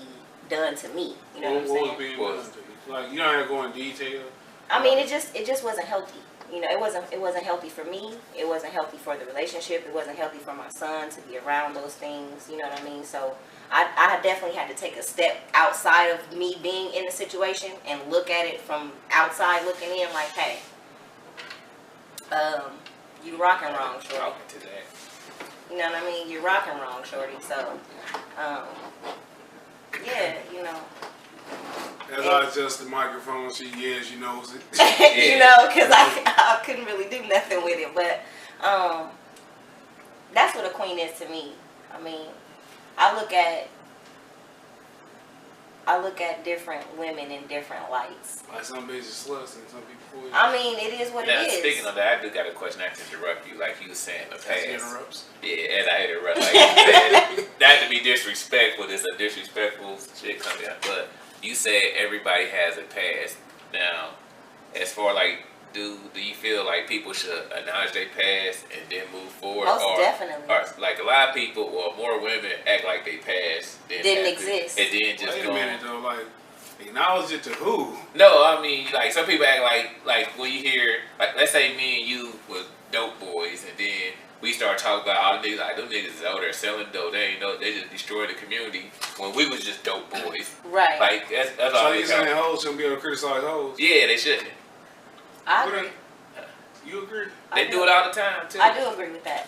done to me. You know what I'm What was saying? being done to you? Like, you don't have to go in detail. I mean, it just wasn't healthy. You know, it wasn't healthy for me. It wasn't healthy for the relationship. It wasn't healthy for my son to be around those things. You know what I mean? So I definitely had to take a step outside of me being in the situation and look at it from outside looking in. Like, hey, you rocking wrong, shorty. Talking to that. You know what I mean? You're rocking wrong, shorty. So, yeah, you know. As I adjust the microphone, she knows it. You know, because I couldn't really do nothing with it. But that's what a queen is to me. I mean, I look at different women in different lights. Like some bitches sluts and some people. I mean, it is what Now, it is. speaking of that, I do got a question. I have to interrupt you, like you was saying in the As past. interrupts. Yeah, as I interrupt, like you said, that to be disrespectful. It's a disrespectful shit coming out. But you said everybody has a past. Now, as far like, do you feel like people should acknowledge their past and then move forward? Most definitely. Or like a lot of people or more women act like they past Didn't exist. and then just Wait a go. minute though, like, acknowledge it to who? No, I mean, like, some people act like when you hear, like, let's say me and you was dope boys, and then we start talking about all the niggas, like, them niggas is out there selling dope, they just destroyed the community, when we was just dope boys. Right. Like, that's So all you they saying talk. hoes shouldn't be able to criticize hoes? Yeah, they shouldn't. I What agree. You agree? They do it all the time, too. I do agree with that.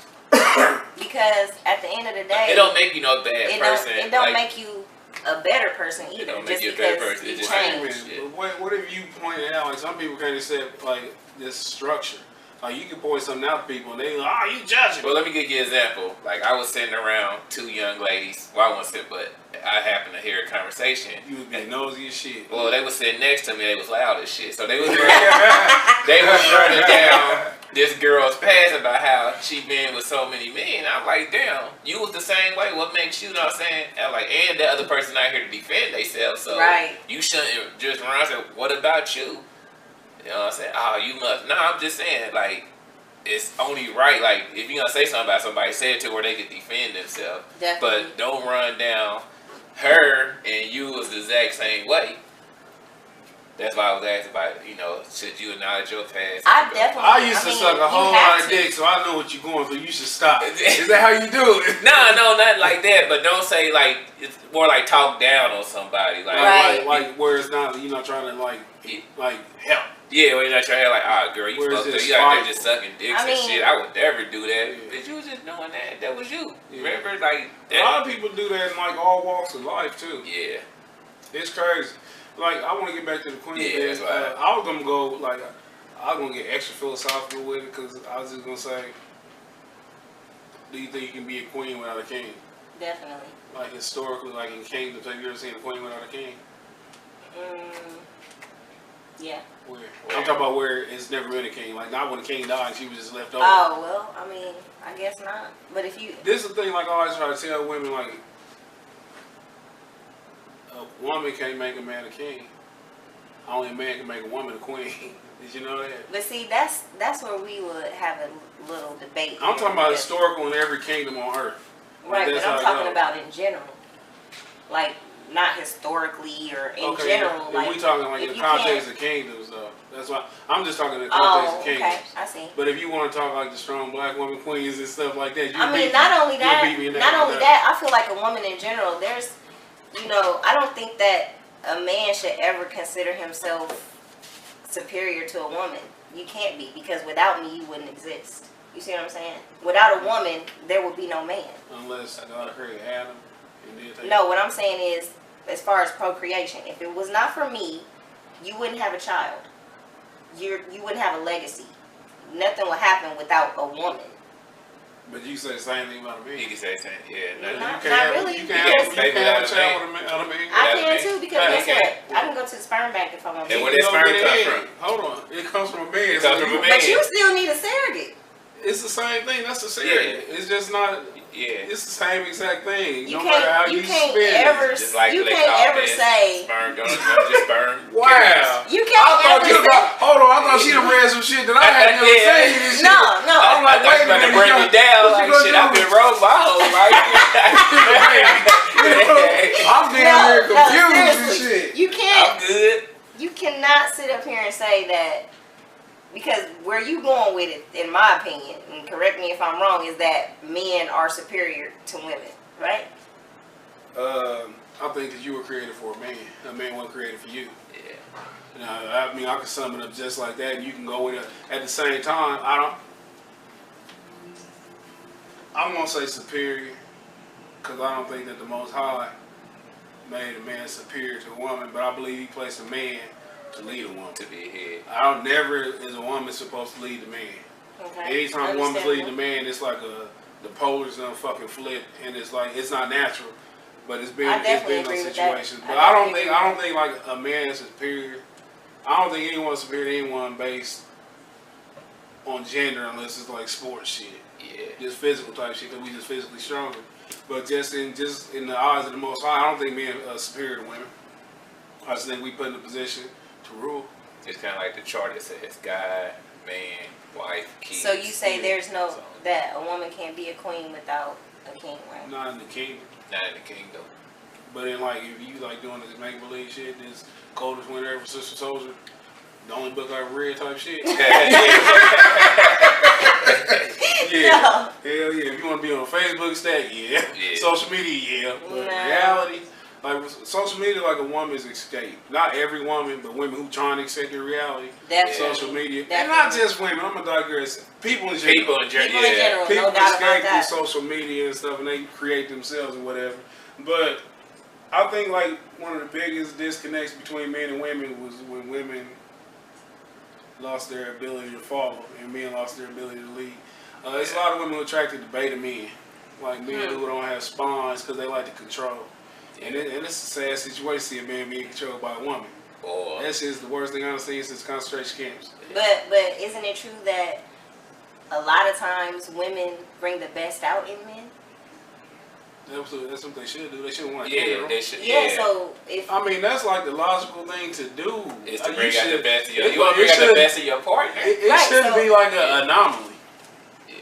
Because at the end of the day, It don't make you no bad person. It don't like, make you a better person either. don't make Just you a because better person. you It just- Wait a change. minute, but what if you pointed out, like, some people can't accept, like, this structure. Like, you can point something out to people, and they like, you judging me. Well, let me give you an example. Like, I was sitting around 2 young ladies. Well, I wasn't sitting, but I happened to hear a conversation. You would be nosy as shit. Well, they was sitting next to me. They was loud as shit. So they was running down this girl's past about how she been with so many men. I'm like, damn, you was the same way. What makes you, know what I'm saying? I'm like, and the other person out here to defend themselves. So Right. you shouldn't just run and say, what about you? You know what I'm saying? Oh, you must. No, I'm just saying, like, it's only right. Like, if you're going to say something about somebody, say it to where they can defend themselves. Definitely. But don't run down her and you was the exact same way. That's why I was asking about, you know, should you acknowledge your past? I used to mean, suck a you whole have lot of to. dick, so I know what you're going through. You should stop. Is that how you do it? No, not like that. But don't say like it's more like talk down on somebody. Like, Right. like where it's not, you're not trying to like help. yeah, when you're not trying to like, ah, girl, you Where it's fucked up. just You out there spiteful. just sucking dicks I and mean- shit. I would never do that. Yeah. Bitch, you was just doing that. That was you. Yeah. Remember, like A lot of people do that in like all walks of life too. Yeah. It's crazy. Like I want to get back to the queen. Yeah, thing. that's right. I was gonna go like I was gonna get extra philosophical with it because I was just gonna say, do you think you can be a queen without a king? Definitely. Like historically, like in kingdoms, have you ever seen a queen without a king? Yeah. Where? I'm talking about where it's never been a king. Like not when the king died, she was just left over. Oh well, I mean, I guess not. But if you, This is the thing. Like I always try to tell women, like a woman can't make a man a king. Only a man can make a woman a queen. Did you know that? but see, that's where we would have a little debate. I'm here, talking about because- historical in every kingdom on earth. Right, That's but I'm how it talking goes. about in general, like not historically or in Okay, general. if Like we talking like if in the you context can't- of kingdoms, though. That's why I'm just talking in the context Oh, of okay, kingdoms. I see. But if you want to talk like the strong black woman queens and stuff like that, I mean, not only that, beat me in not only one. that, I feel like a woman in general. There's, I don't think that a man should ever consider himself superior to a woman. You can't be, because without me, you wouldn't exist. You see what I'm saying? Without a woman, there would be no man. Unless God created Adam and then take No, what I'm saying is, as far as procreation, if it was not for me, you wouldn't have a child. You wouldn't have a legacy. Nothing would happen without a woman. But you say the same thing about a man. He can say the same. Yeah. Not- You not can't have, really, You can't have, because- you can't have a child with a man. I Without a can man? too, because Yeah, guess he what? can. I can go to the sperm bank if I want And to. where You that can go sperm get come an from? egg. Hold on. It comes from a man. It comes So from a you- man. But you still need a surrogate. It's the same thing. That's the surrogate. It's just not. Yeah. It's the same exact thing. You no matter how can't. You you can't spin it. ever. Just like You they can't call ever men say. sperm donors, just sperm. Wow. You I can't thought ever you say. about, hold on, I thought she done read some shit that I had never Yeah. seen this shit. No, no. I'm like, I thought wait you a about to minute. bring me down. What you Like gonna shit, do? I've been wrong my whole life. I'm damn near No, confused and seriously. shit. You I'm can't. good. You cannot sit up here and say that, because where you going with it, in my opinion, and correct me if I'm wrong, is that men are superior to women, right? I think that you were created for a man. A man wasn't created for you. Yeah. Now, I mean, I can sum it up just like that, and you can go with it. At the same time, I'm gonna say superior, because I don't think that the Most High made a man superior to a woman, but I believe He placed a man to lead a woman. To be here. Never is a woman supposed to lead the man. Okay. Anytime a woman's Understandable. leading the man, it's like the polars done fucking flip, and it's like it's not natural. But it's been I definitely those agree with situations. that. But I I don't definitely think like a man is superior. I don't think anyone's superior to anyone based on gender unless it's like sports shit, Yeah. just physical type shit, because we just physically stronger. But just in the eyes of the Most High, I don't think men are superior to women. I just think we put in a position to rule. It's kind of like the chart that says guy, man, wife, kids. So you say there's no, So, that a woman can't be a queen without a king, right? Not in the kingdom. not in the kingdom. But in like if you like doing this make believe shit, this coldest winter ever, Sister Soldier, the only book I read type shit. Yeah. No. Hell yeah. If you want to be on a Facebook stack, yeah. Yeah. Social media, yeah. But No. reality, like social media, like a woman's escape. Not every woman, but women who trying to escape their reality. Definitely. Social media, and Definitely. not just women. I'm gonna digress. People in general. People in general. People in Yeah. general, People no doubt about escape that. through social media and stuff, and they create themselves and whatever. But I think like one of the biggest disconnects between men and women was when women lost their ability to follow and men lost their ability to lead. There's a lot of women who are attracted to beta men, like men who don't have spawns because they like to control. And it's a sad situation to see a man being controlled by a woman. Or That's just the worst thing I've seen since concentration camps. But isn't it true that a lot of times women bring the best out in men? That's what they should do. They shouldn't want to yeah, they should. Yeah, Yeah. so if I mean, that's like the logical thing to do. It's to You bring out the should- best of your. it- You want to it bring out the should- best of your partner. It Right, shouldn't so- be like an anomaly. Yeah.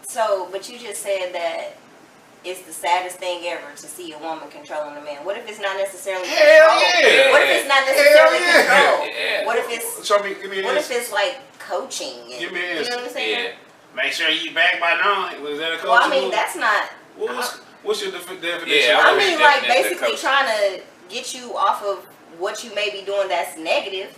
so, but you just said that it's the saddest thing ever to see a woman controlling a man? What if it's not necessarily Hell control? yeah. What if it's not necessarily Hell yeah. control? Yeah. What if it's Give me an what if answer. it's like coaching? And, Give me an you know answer. what I'm saying? Yeah. Make sure you back by 9. Was that a coach? Well, I mean, that's not. What's your definition? Yeah, I would mean, be like definitely basically coach. trying to get you off of what you may be doing that's negative,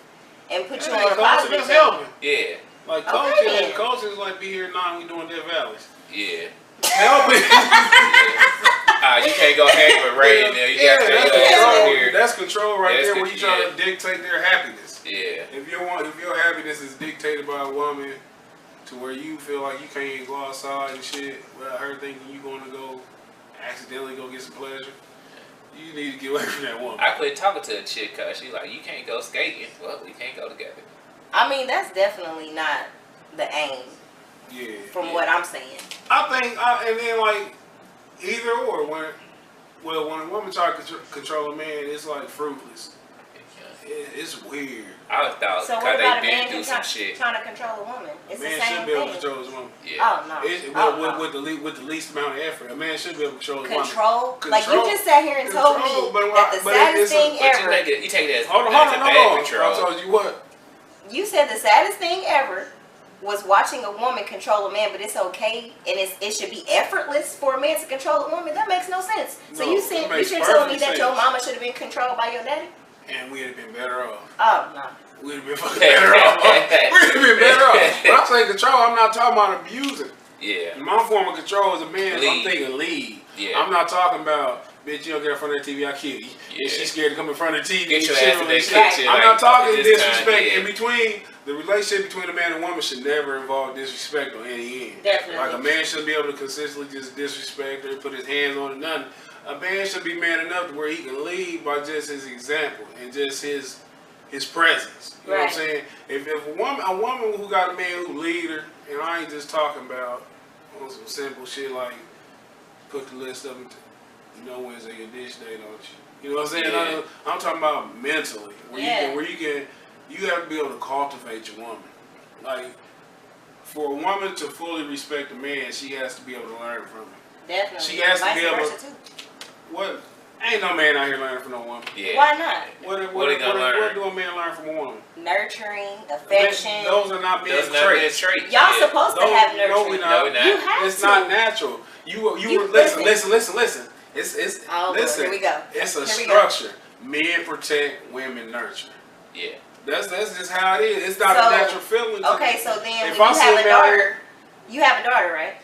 and put you Hey, on a coaching positive is thing. helping. Yeah. Like Okay, coaches like be here at 9. We doing Death Valleys. Yeah. Helping. You can't go hang with Ray in there. You got to that's stay your ass control. over here. That's control right That's there. Where you trying yeah. to dictate their happiness. Yeah. If your happiness is dictated by a woman, to where you feel like you can't even go outside and shit without her thinking you going to go accidentally go get some pleasure, you need to get away from that woman. I quit talking to a chick because she like, you can't go skating. Well, we can't go together. I mean, that's definitely not the aim, Yeah. from what I'm saying. I think, and then like either or when a woman tries to control a man, it's like fruitless. It's weird. I was thought So because what about a they been man through some shit. trying to control a woman? It's Man the same should be able to thing. control his woman. Yeah. Oh no. With the least amount of effort, a man should be able to control his woman. Control? Like you just sat here and told me Control, that the saddest thing But ever. you take it as, Hold on. as a bad control. I told you what. You said the saddest thing ever was watching a woman control a man, but it's okay and it should be effortless for a man to control a woman. That makes no sense. So No, you it said makes you're telling me perfect that your sense. mama should have been controlled by your daddy? And we'd have been better off. Oh no. We'd have been fucking better off. We'd have been better off. When I say control, I'm not talking about abusing. Yeah. My form of control as a man, Lead. I'm thinking lead. Yeah. I'm not talking about, bitch, you don't get in front of that TV, I kill you. Yeah. And she's scared to come in front of the TV. Get your and shit ass in on that and shit. kitchen. I'm like, not talking this disrespect. time, yeah. In between, the relationship between a man and woman should never involve disrespect on any end. Definitely. Like a man shouldn't be able to consistently just disrespect her, put his hands on her, nothing. A man should be man enough to where he can lead by just his example and just his presence. You know what I'm saying? If a woman who got a man who lead her, and I ain't just talking about on some simple shit like put the list of them, you know Wednesday your dish day, don't you? You know what I'm saying? Yeah. I'm talking about mentally, where you have to be able to cultivate your woman. Like for a woman to fully respect a man, she has to be able to learn from him. Definitely. She has to Vice be able versa, to. too. What? Ain't no man out here learning from no woman. Yeah. Why not? What they gonna learn? What do a man learn from a woman? Nurturing, affection. Those are not men's Those not bad traits. traits. Y'all Yeah. supposed to have nurturing. No, we No, not. we not. You have It's to. not natural. You listen. It's Oh, listen. Lord, here we go. It's a Here we go. structure. Men protect, women nurture. Yeah. That's just how it is. It's not So, a natural feeling. to Okay, me. so then If when I you see have a man- daughter, you have a daughter, right?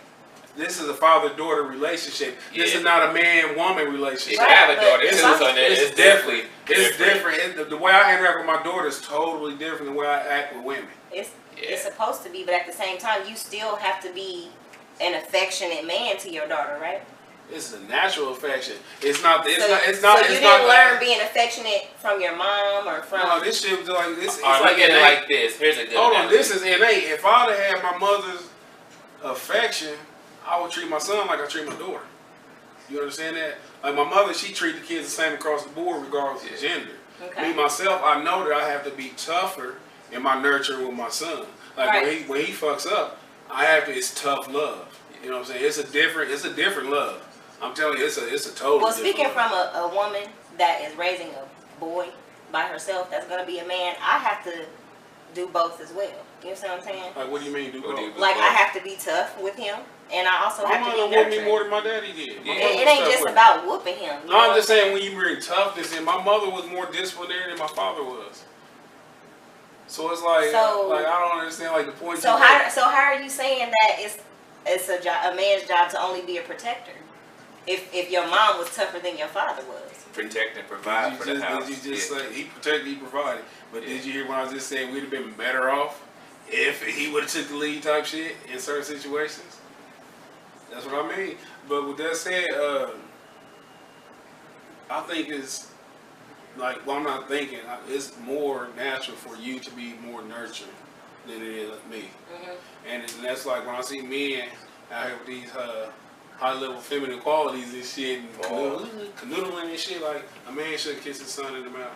This is a father-daughter relationship. This Yeah. is not a man-woman relationship. If I have a but daughter, it's too, so different. it's definitely It's different. The way I interact with my daughter is totally different than the way I act with women. It's Yeah. supposed to be, but at the same time, you still have to be an affectionate man to your daughter, right? It's a natural affection. It's not. It's so, not. It's so not. you It's didn't not. learn being affectionate from your mom or from. No, this shit was like this. It's Alright, like look at it innate. like this. Here's a good Hold on, analogy. this is innate. If I'd have had my mother's affection, I would treat my son like I treat my daughter. You understand that? Like my mother, she treat the kids the same across the board, regardless of gender. Okay. Me myself, I know that I have to be tougher in my nurturing with my son. Like Right. when he fucks up, I have to. It's tough love. You know what I'm saying? It's a different love. I'm telling you, it's a total. Well, different speaking love. from a woman that is raising a boy by herself, that's gonna be a man. I have to do both as well. You know what I'm saying? Like, what do you mean do What do you both? do? Like I have to be tough with him, and I also My have to mother be whooped me nurturing. more than my daddy did. My Yeah. mother It was ain't tough just with me. about whooping him. you No, I'm know? just saying when you bring toughness in, my mother was more disciplinary than my father was. So it's like, So- I don't understand like the point. So you how make. are you saying that it's a man's job to only be a protector? If your mom was tougher than your father was. Protect and provide for the house. Did you just Yeah. say he protected, he provided? But Yeah. did you hear when I was just saying we'd have been better off if he would have took the lead type shit in certain situations? That's what I mean. But with that said, I think it's like, well, I'm not thinking. It's more natural for you to be more nurturing than it is me. And that's like when I see men out here with these high-level feminine qualities and shit, and canoodling and shit, like a man shouldn't kiss his son in the mouth.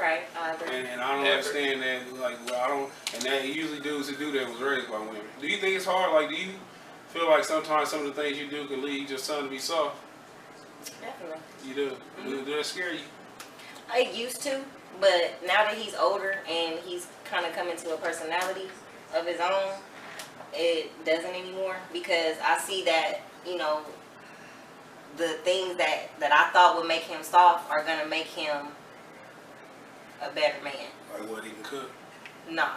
Right, I agree. And I don't Never. understand that. Like, well, I don't. And that usually dudes who do that was raised by women. Do you think it's hard? Like, do you feel like sometimes some of the things you do can lead your son to be soft? Definitely. You do. Do that scare you? I used to, but now that he's older and he's kind of coming to a personality of his own, it doesn't anymore because I see that, you know, the things that I thought would make him soft are going to make him a better man. Like what, he can cook? Nah.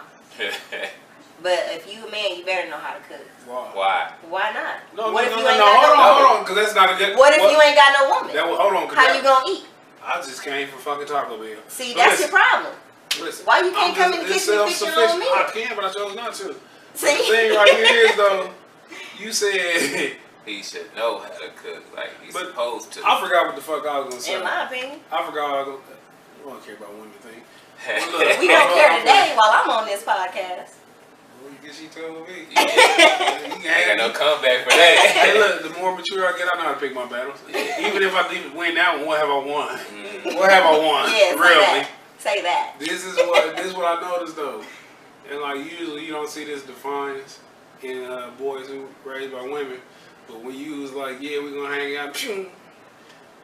But if you a man, you better know how to cook. Why? Why not? No, what no, if no, you no, ain't no, got hold on, because that's not a good... What if you ain't got no woman? Hold on, How you gonna eat? I just came from fucking Taco Bell. See, But that's listen, your problem. Listen, Why you can't come in the it's kitchen and fix your own meal? I can, but I chose not to. See? But the thing right here is, though, you said... He should know how to cook, like he's supposed to. I forgot what the fuck I was going to say. In my opinion. I forgot what I was going to say. I don't care about women thing. We don't care today while I'm on this podcast. Well, you guess she told me. Ain't got no comeback for that. Hey, look, the more mature I get, I know how to pick my battles. Even if I didn't win that one, what have I won? What have I won? Yeah, really? Say that. This is what I noticed though, and like usually you don't see this defined in boys who raised by women, but when you was like, yeah, we gonna hang out,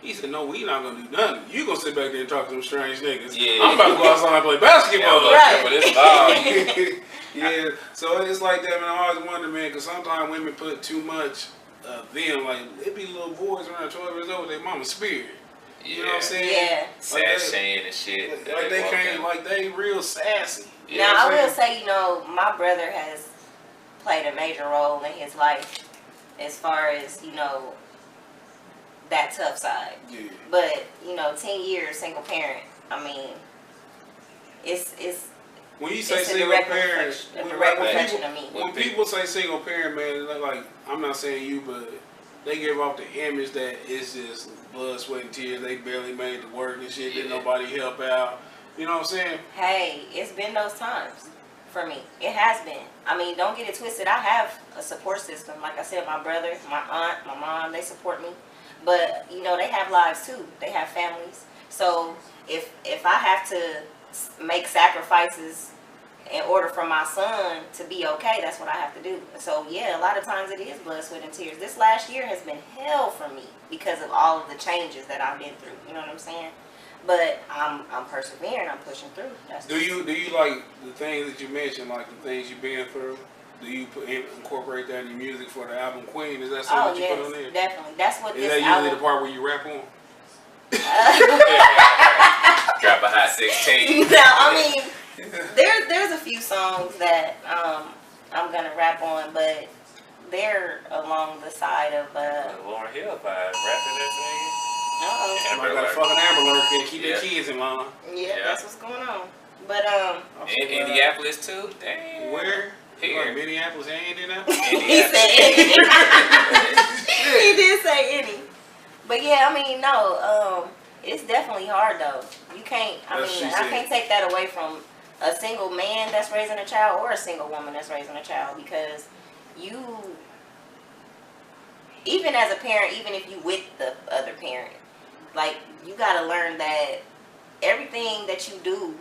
he said, no, we not gonna do nothing. You gonna sit back there and talk to them strange niggas. Yeah. I'm about to go outside and play basketball. Right. But it's loud. Yeah, so it's like that, man. I always wonder, man, because sometimes women put too much of them. Like, it be little boys around 12 years old with their mama's spirit. You know what I'm saying? Yeah. Sashaying and shit. Like they can't, like they real sassy. You Now, know I what I'm will saying? say, you know, my brother has played a major role in his life as far as, you know, that tough side. Yeah. But, you know, 10 years single parent, I mean, it's When you say it's a single direct parent, reflection, a when, direct when reflection people, of me. when people say single parent, man, they're like, I'm not saying you, but they give off the image that it's just blood, sweat, and tears. They barely made it to work and shit. Didn't nobody help out. You know what I'm saying? Hey, it's been those times for me. It has been. I mean, don't get it twisted. I have a support system. Like I said, my brother, my aunt, my mom, they support me. But, you know, they have lives too. They have families. So if I have to make sacrifices in order for my son to be okay, that's what I have to do. So yeah, a lot of times it is blood, sweat, and tears. This last year has been hell for me because of all of the changes that I've been through. You know what I'm saying? But I'm persevering. I'm pushing through. Do you like the things that you mentioned, like the things you've been through? Do you incorporate that in your music for the album Queen? Is that something that you put on there? Definitely. That's what Is this that usually album. the part where you rap on? Drop a hot 16. No, I mean, there's a few songs that I'm gonna rap on, but they're along the side of Lauren Hill vibe, rapping that Somebody got a fucking Amber Alert and keep their kids in line. Yeah, that's what's going on. But In Indianapolis too. Damn. Where? Here. Like Minneapolis and Indiana? he said any. He did say any. But yeah, I mean, no, it's definitely hard though. You can't. I can't take that away from a single man that's raising a child or a single woman that's raising a child, because you, even as a parent, even if you with the other parent, like, you gotta learn that everything that you do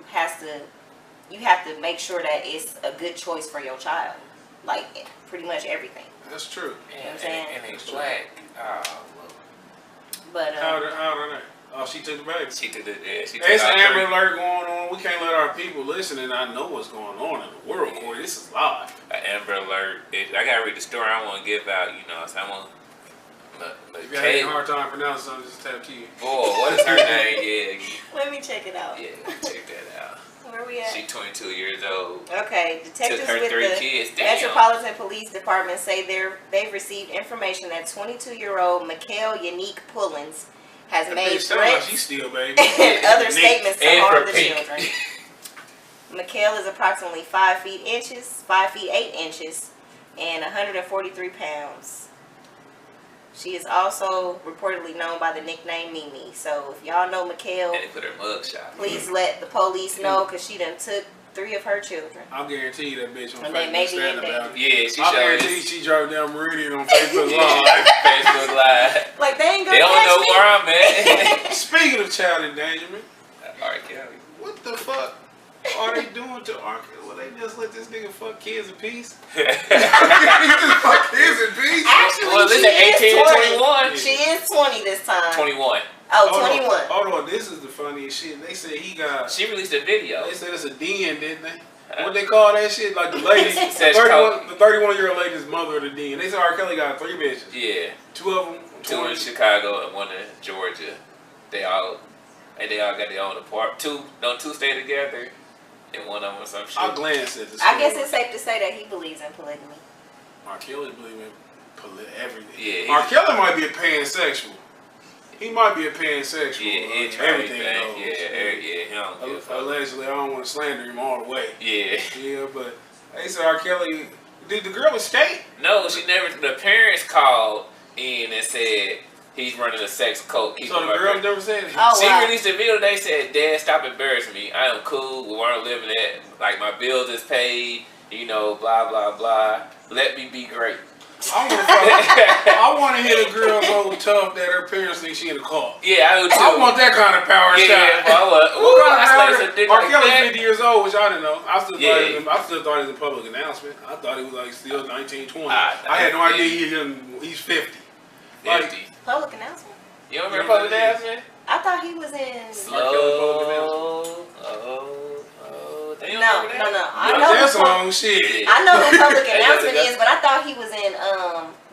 you have to make sure that it's a good choice for your child. Like, pretty much everything. That's true. You know what I'm saying? And they black. But How did that? Oh, she took the baby. She took the she took There's all an Amber three. Alert going on. We can't let our people listen and not know what's going on in the world, Corey. This is live. An Amber Alert. I gotta read the story. I want to give out. You know, so I want. If you're having a hard time pronouncing something, just tap Q. Boy, what is her name? Yeah. let me check it out. Yeah, check that out. Where we at? She 22 years old. Okay, detectives Took her with 3 the kids. Damn. Metropolitan Police Department say they've received information that 22-year-old Mikhail Unique Pullins has That made bitch sound like threats she's still baby. and other Nick. statements to And harm for the pink. children. Mikhail is approximately 5 feet 8 inches, and 143 pounds. She is also reportedly known by the nickname Mimi. So if y'all know Mikhail, And they put her mug shot. please let the police know, because she done took 3 of her children. I'll guarantee you that bitch on And they may Facebook be stand in about it. Yeah, she I showed guarantee us. she drove down Meridian on Facebook Yeah, Live. Facebook Live. Like, they ain't They gonna don't catch know me. where I'm at. Speaking of child endangerment, Alright, Kelly. what the fuck? are they doing to R. Kelly? Well, they just let this nigga fuck kids in peace. Just fuck kids in peace. Actually, Well, she listen, 18 is and 20. 21. She is 20 this time. 21. Oh, Hold 21. on, hold on, this is the funniest shit. They said he got. She released a video. They said it's a den, didn't they? What they call that shit? Like the lady, the Says 31-year-old lady's mother of the den. They said R. Kelly got 3 bitches. Yeah. 2 of them. 2 in Chicago and 1 in Georgia. They all got their own apartment. 2 stay together, and 1 of them or some shit. I glanced at this. I guess it's safe to say that he believes in polygamy. R. Kelly believe in everything. Yeah, R. Kelly might be a pansexual. He might be a pansexual. Yeah, he ain't everything goes. goes. Yeah, he don't give a fuck. Allegedly, I don't want to slander him all the way. Yeah. Yeah, but they said R. Kelly. Did the girl escape? No, she never. The parents called in and said he's running a sex cult. So the girl never said it. Oh, She wow. released a video. They said, "Dad, stop embarrassing me. I am cool. We weren't living at like my bills is paid. You know, blah blah blah. Let me be great." I want to hear the girl so tough that her parents think she in a cult. Yeah, I do too. I want that kind of power. Yeah, shot. well, What kind of I power? slayed a dick R. like Kelly's that. 50 years old, which I didn't know. I still thought it was a public announcement. I thought he was like still 19, 20. I had no idea he's 50. 50. Public announcement? You don't remember public announcement? I thought he was in. No. I know That's who long shit. I know who public Yeah, announcement that's- is, but I thought he was in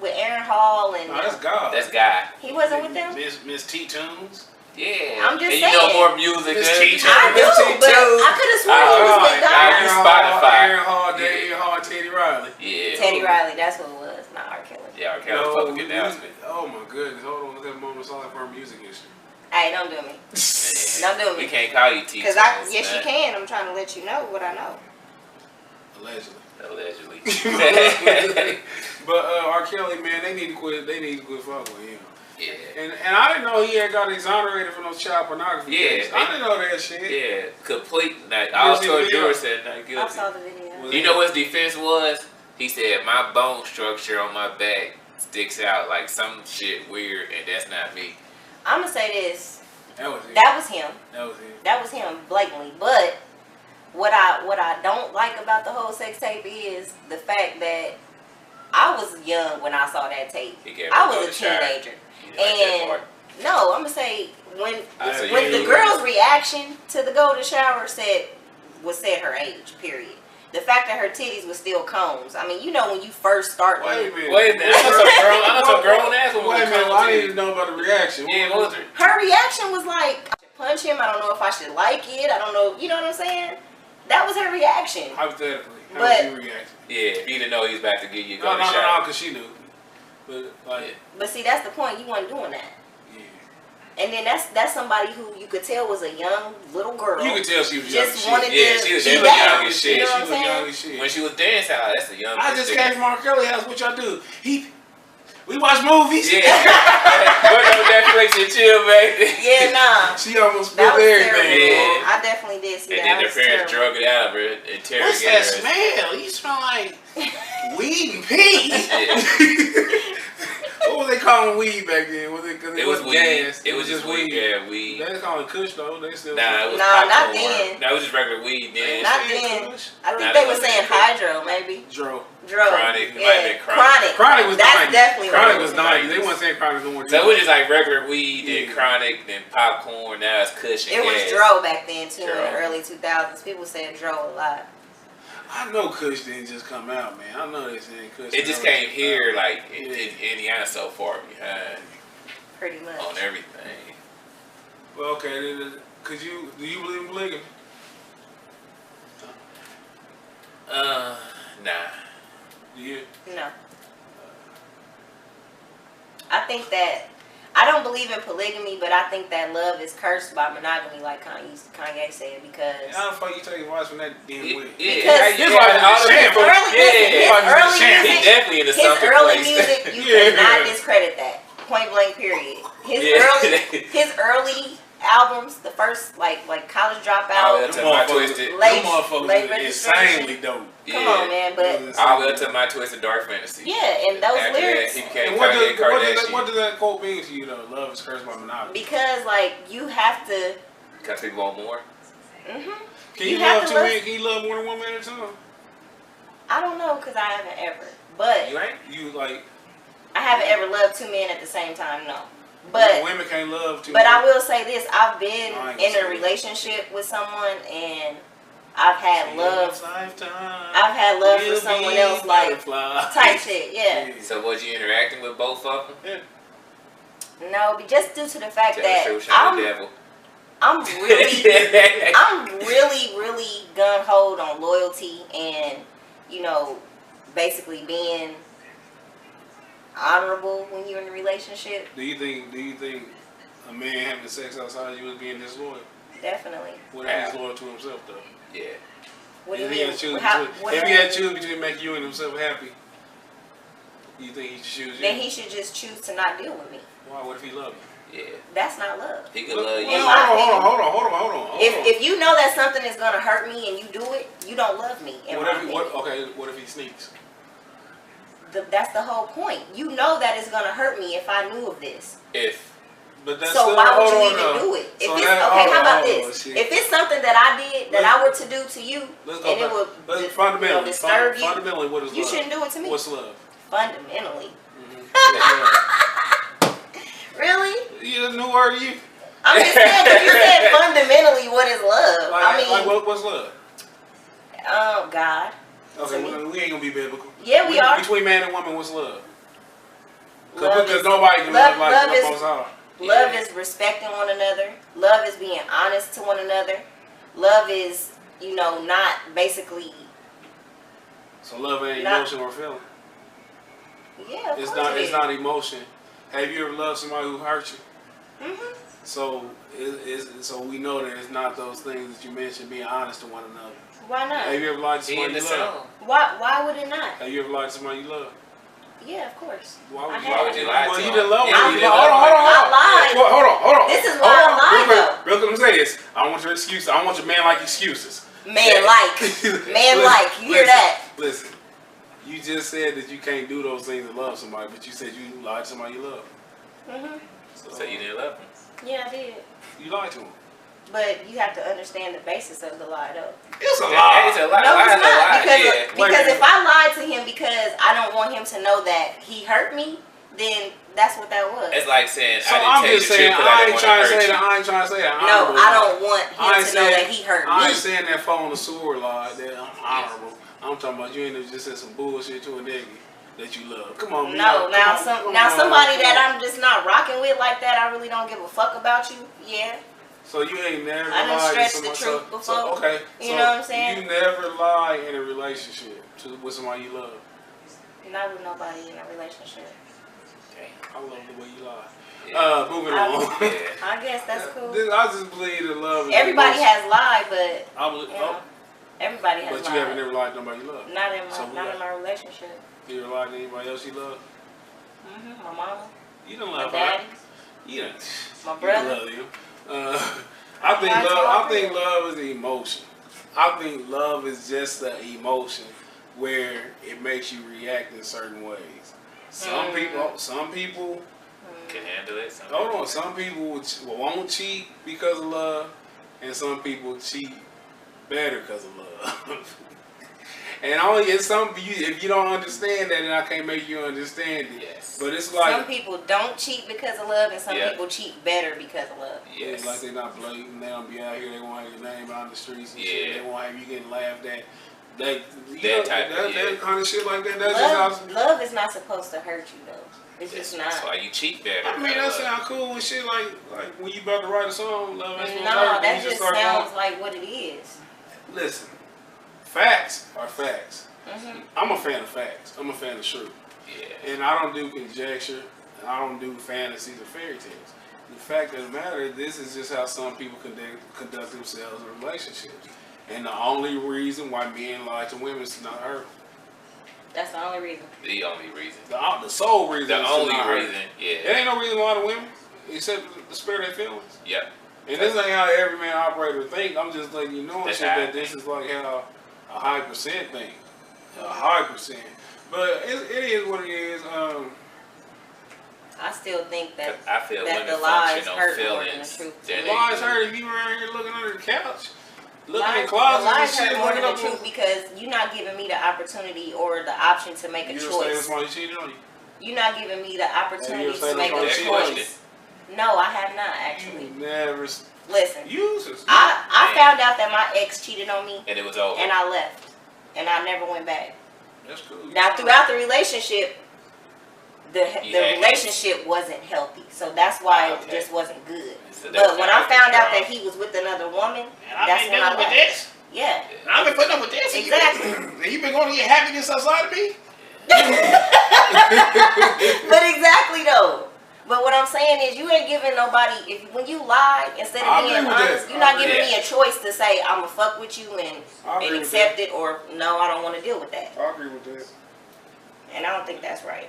with Aaron Hall and. No, that's God. That's guy. He wasn't with them. Miss T Tunes. Yeah. I'm just and saying. you know more music Miss than T-Tunes. I do, but I could have sworn he was with God. Aaron Spotify. Aaron Hall, Damian Hall, Teddy Riley. Yeah. Teddy Riley, that's who it was, not R. Kelly. Yeah, okay, was public announcement. Oh my goodness. Hold on. Let's have a moment of silence for our music history. Hey, don't do me. Don't do We me. can't call you T. Because yes, you can. I'm trying to let you know what I know. Allegedly. Allegedly. But R. Kelly, man, they need to quit. They need to quit fucking with him. Yeah. And I didn't know he had got exonerated from those child pornography cases. I didn't know that shit. Yeah, complete. Like, all see the told video? George said not I guilty. saw the video. You know what his defense was? He said, my bone structure on my back sticks out like some shit weird, and that's not me. I'm going to say this. That was him. That was him. That was him. That was him, blatantly. But what I don't like about the whole sex tape is the fact that I was young when I saw that tape. I was a teenager. And no, I'm gonna say when the girl's reaction to the golden shower said her age, period. The fact that her titties was still combs. I mean, you know when you first start. Wait a minute. Wait a minute. I know some grown ass woman. Wait a minute. I need to know about the reaction. Yeah, what was it? Her reaction was like, I should punch him. I don't know if I should like it. I don't know. You know what I'm saying? That was her reaction. Hypothetically, how But- was your reaction? Yeah, if you didn't know he was about to give you a No, golden shower. because she knew. But like, But see, that's the point. You weren't doing that. yeah. And then that's somebody who you could tell was a young little girl. You could tell she was young as just shit. wanted Yeah, to she was be definitely down. young as shit. You know She what was I'm young saying? as shit. When she was dancing, that's a young I just bitch. came from R. Kelly house. What y'all do? We watch movies. Yeah. Put on Netflix and chill, baby. Yeah, nah. She almost That spilled was everything. terrible. Yeah. I definitely did see And that. then That the was parents terrible. drug it out of her, What's interrogated that her. smell? You smell like weed and pee. What was they calling weed back then? Was it because It was wasn't weed. gas? It was just weed. Yeah, weed. They calling it Kush though. They still. Nah, it was Nah, not popcorn. then. That was just regular weed then. Not They said then. Kush. I think Nah, they that were wasn't saying good. hydro, maybe. Dro. Drug. Chronic. It Yeah. might have been chronic. Chronic was That's 90s. definitely Chronic what was it 90s. They weren't saying chronic no more. So it was just like regular weed, then Yeah. chronic, then popcorn. Now it's Kush and It was gas. Dro back then too in Dro. the early 2000s. People said Dro a lot. I know Kush didn't just come out, man. I know they saying Kush. It just came here, like in Yeah. Indiana, so far behind Pretty much. on everything. Well, okay. Then, do you believe in polygamy? Nah. Do you? No. I think that I don't believe in polygamy, but I think that love is cursed by monogamy, like Kanye said, because How the fuck you take advice from that damn way? Because This why all the his people- champ. his early champ. He music, definitely into his something early place. music, you Yeah. cannot discredit that. Point blank, period. His early albums, the first like College Dropout. All the way up to my twisted. Late- Them motherfuckers late was registration. insanely dope. Come on, man, but All the way up to my twisted dark fantasy. yeah, and those After lyrics. that, he became And what Kanye Kardashian. does that quote mean to you though? Love is cursed by monogamy. Because like you have to. Because people want more. Can You you have love to two love- men? Can you love more than one man at a time? I don't know because I haven't ever. But You ain't? You like I haven't ever loved two men at the same time, no. But women can't love two but men. I will say this, I've been I ain't in gonna a say relationship with someone and I've had love Lifetime. I've had love for We'll someone be else like butterflies. type shit, yeah. So was you interacting with both of them? Yeah. No, but just due to the fact Tell that the truth, shame the devil. I'm really gun ho on loyalty and, you know, basically being honorable when you're in a relationship. Do you think a man having sex outside of you is being disloyal? Definitely. What if he's loyal to himself though? Yeah. What do you If he mean? had to choose How- between, what if do he you had mean? to choose between making you and himself happy, you think he should choose you? Then he should just choose to not deal with me. Why? What if he love you? Yeah. That's not love. He could love you. In my opinion. Hold on. If you know that something is gonna hurt me and you do it, you don't love me. In my opinion. What if he sneaks? That's the whole point. You know that it's gonna hurt me if I knew of this. But that's So still, why would hold you on, even though. do it? If So it's that- okay, hold how on, about hold on, this? shit. If it's something that I did that I were to do to you, Let's go and it back. would Let's fundamentally disturb you, Fundamentally, what is you love? shouldn't do it to me. What's love? Fundamentally, Mm-hmm. really? Yeah, new word to you. I'm just saying. If you said fundamentally, what is love? What's love? Oh God. Okay, To me. we ain't gonna be biblical. Yeah, we are. Between man and woman, what's love? Love Because is- nobody can love- love like love the is- Most High. Love is respecting one another. Love is being honest to one another. Love is, you know, not basically. So love ain't Not- emotion or feeling. Yeah, of It's course not. it It's is. not emotion. Have you ever loved somebody who hurt you? Mhm. So so we know that it's not those things that you mentioned. Being honest to one another. Why not? Have you ever lied to He in somebody the you love? song. Why would it not? Have you ever lied to somebody you love? Yeah, of course. Why would I you? have. Why would you lie Well, to you him? didn't love Yeah, him. you didn't Hold love on. I lied. Well, hold on. This is why I lied, though. Real quick, let me say this. I don't want your excuses. I want your man-like excuses. Man like. Man like. You hear that? Listen, you just said that you can't do those things to love somebody, but you said you lied to somebody you love. Mhm. So you didn't love him. Yeah, I did. You lied to him. But you have to understand the basis of the lie, though. It's a It's lie. a lie. No, Lie's it's a not. lie. Because, Yeah. Wait a because minute. if I lied to him because I don't want him to know that he hurt me, then that's what that was. It's like saying So I didn't I'm tell you just the saying, truth because I I didn't ain't want to trying to hurt say you. that. I ain't trying to say that. No, honorable I lie. don't want him I ain't to know saying- that he hurt I ain't me. saying that phone the sewer lie that I'm honorable. I'm talking about you ain't just said some bullshit to a nigga that you love. Come on, No, man. now somebody that I'm just not rocking with like that, I really don't give a fuck about you. Yeah. So you ain't never I done lied to stretched the somebody. truth So, before. okay. You so know what I'm saying? You never lie in a relationship with somebody you love. Not with nobody in a relationship. Okay. I love the way you lie. Yeah. Moving I- on. Yeah. I guess that's cool. I just believe that love is Everybody emotion. has lied, but I believe, you know, everybody has but lied. you haven't never lied to nobody you love. Not in my So not in my relationship. You ever lied to anybody else you love? My mama, You don't my love her. daddy, You don't. my You brother. love him. I think Lied to love. all I think love is the emotion. I think love is just the emotion where it makes you react in certain ways. Some people. Can handle it. Some Hold people- on. Some people won't cheat because of love, and some people cheat better because of love. And only it's some if you don't understand that, then I can't make you understand it. Yes. But it's like Some people don't cheat because of love, and some Yeah. people cheat better because of love. Yes. it's like they're not blatant. They don't be out here. They won't have your name out in the streets and Yeah. shit. They won't have you getting laughed at. That That kind of shit like that. That's just Love, how. love is not supposed to hurt you, though. It's just That's why not. you cheat better. I mean, that love. sound cool and shit. Like when you about to write a song, love ain't supposed to No, hurt, that you just start sounds going, like what it is. listen, facts are facts. Mhm. I'm a fan of facts. I'm a fan of truth. Yeah. And I don't do conjecture. And I don't do fantasies or fairy tales. The fact of the matter is, this is just how some people conduct themselves in relationships. And the only reason why men lie to women is to not hurt them. That's the only reason. The only reason. The sole reason. The is to only not hurt reason. them. Yeah. There ain't no reason to lie to women except to spare their feelings. Yep. And this ain't how every man operator think. I'm just letting you know and That's shit how I that this is like how a high percent thing. A high percent. But it is what it is. I still think that I feel that women the lies function on hurt more than the feelings. truth. than Why is they hurt if you around here looking under the couch Look in the The closet and lies shit. hurt more Looking than up the truth because you're not giving me the opportunity or the option to make a You understand that's choice. why he cheated on you? You're not giving me the opportunity Have you ever to make said a that's why he choice. No, I have not actually. You never Listen, uses. I found out that my ex cheated on me And it was over. and I left. And I never went back. That's cool. Now throughout the relationship, the Yeah. relationship wasn't healthy. So that's why it Okay. just wasn't good. So that's But when how I it found out control. that he was with another woman, And I've that's been when I dealing with left. this. Yeah. And I've been putting up with this. Exactly. And you been going to get happiness outside of me? But exactly though. But what I'm saying is, you ain't giving nobody. When you lie instead I of agree being with honest, that. you're not I giving agree. me a choice to say I'ma fuck with you and I agree with accept it, or no, I don't want to deal with that. I agree with that. And I don't think that's right.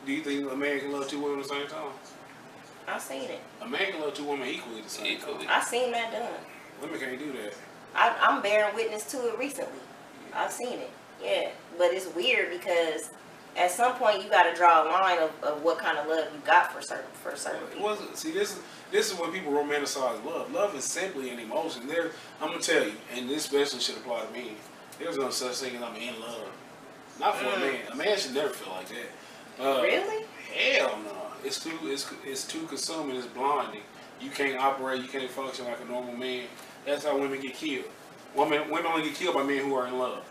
Do you think a man can love two women at the same time? I've seen it. A man can love two women equally at the same Equally. time. I've seen that done. Women can't do that. I'm bearing witness to it recently. I've seen it. Yeah, but it's weird because at some point you got to draw a line of what kind of love you got for certain It people. wasn't. See, this is when people romanticize love. Love is simply an emotion. I'm gonna tell you, and this especially should apply to men. There's no such thing as I'm in love. Not for a man. A man should never feel like that. Really? Hell no. It's too consuming. It's blinding. You can't operate. You can't function like a normal man. That's how women get killed. Women only get killed by men who are in love.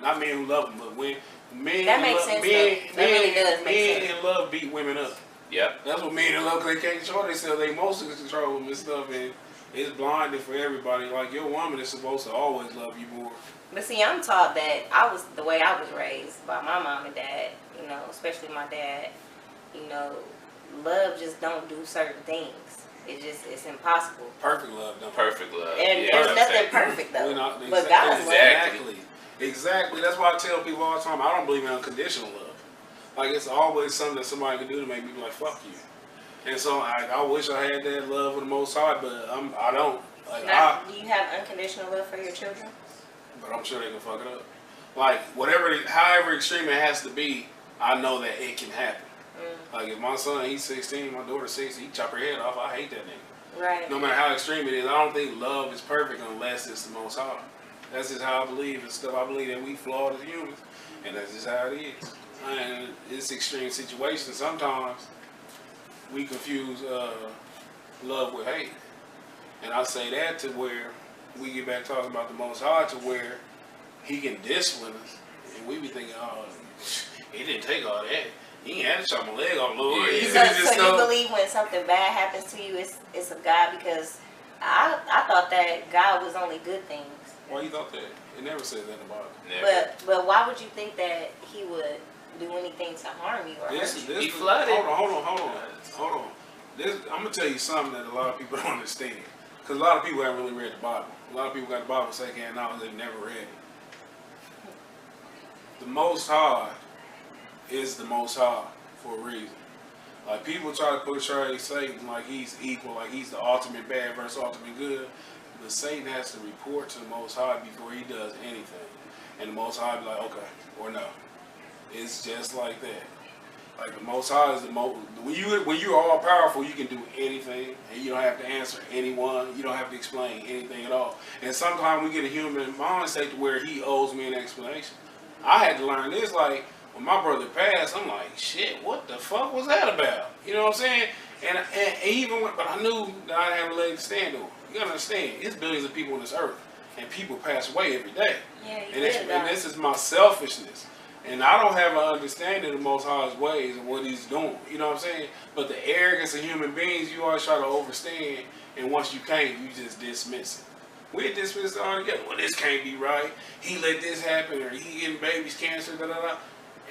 Not men who love them, but when men That in makes love, sense, men, though. That really does make men sense. in love beat women up. Yep. That's what men in love, because they can't control themselves. They mostly control them and stuff, and it's blinded for everybody. Like, your woman is supposed to always love you more. But see, I'm taught that the way I was raised by my mom and dad, you know, especially my dad, you know, love just don't do certain things. It's impossible. Perfect love, don't Perfect love. And Yeah, there's I'm nothing saying. perfect though. We're not- But God's love. Exactly. Exactly. That's why I tell people all the time, I don't believe in unconditional love. Like, it's always something that somebody can do to make me be like, fuck you. And so I wish I had that love with the Most High, but I don't. Like, Now, do you have unconditional love for your children? but I'm sure they can fuck it up. Like, however extreme it has to be, I know that it can happen. Like, if my son, he's 16, my daughter's 16, he chop her head off, I hate that nigga. Right. No matter how extreme it is, I don't think love is perfect unless it's the Most High. That's just how I believe and stuff. I believe that we flawed as humans, and that's just how it is. And it's extreme situations. Sometimes we confuse love with hate, and I say that to where we get back talking about the Most High, to where He can discipline us, and we be thinking, oh, He didn't take all that. He ain't had to chop my leg off, Lord. Yeah. He So just you believe when something bad happens to you, it's of God? Because I thought that God was only good things. Why you thought that? It never said that about it. Never. But why would you think that He would do anything to harm you or hurt you? He flooded. Hold on. I'm gonna tell you something that a lot of people don't understand. Because a lot of people haven't really read the Bible. A lot of people got the Bible secondhand knowledge, they've never read it. The Most High is the Most High for a reason. Like, people try to portray Satan like he's equal, like he's the ultimate bad versus ultimate good. But Satan has to report to the Most High before he does anything. And the Most High be like, okay, or no. It's just like that. Like, the Most High is the most. When you're all powerful, you can do anything, and you don't have to answer anyone. You don't have to explain anything at all. And sometimes we get a human mindset to where he owes me an explanation. I had to learn this. Like, when my brother passed, I'm like, shit, what the fuck was that about? You know what I'm saying? And even when, but I knew that I didn't have a leg to stand on. You gotta understand, it's billions of people on this earth, and people pass away every day. Yeah, And this is my selfishness. And I don't have an understanding of the Most High's ways and what He's doing. You know what I'm saying? But the arrogance of human beings, you always try to overstand. And once you can't, you just dismiss it. We dismiss it all together. Well, this can't be right. He let this happen, or he getting babies cancer, da da da.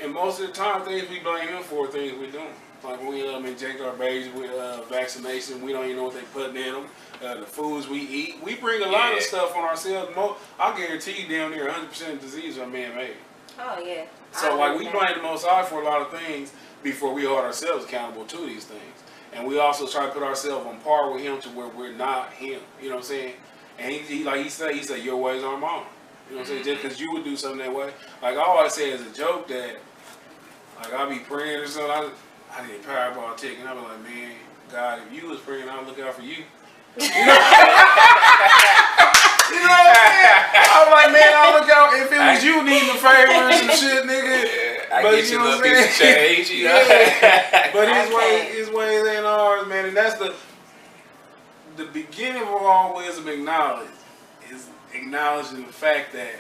And most of the time, things we blame Him for are things we're doing. Like, when we inject our babies with vaccination, we don't even know what they're putting in them. The foods we eat. We bring a lot of stuff on ourselves. I guarantee you damn near 100% of diseases are man-made. Oh yeah. So, like, we blame the Most High for a lot of things before we hold ourselves accountable to these things. And we also try to put ourselves on par with Him to where we're not Him. You know what I'm saying? And he said, your ways aren't mine. You know what I'm saying? Just because you would do something that way. Like, I always say as a joke that, like, I'll be praying or something. I did a Powerball ticket, and I'll be like, man, God, if you was praying, I'll look out for you. You know what I'm I'm like, man, I look out if it was you needing the favors and shit, nigga. I But get you a little piece of change, you know? Yeah. But Okay. his ways ain't ours, man, and that's the beginning of all wisdom acknowledged is acknowledging the fact that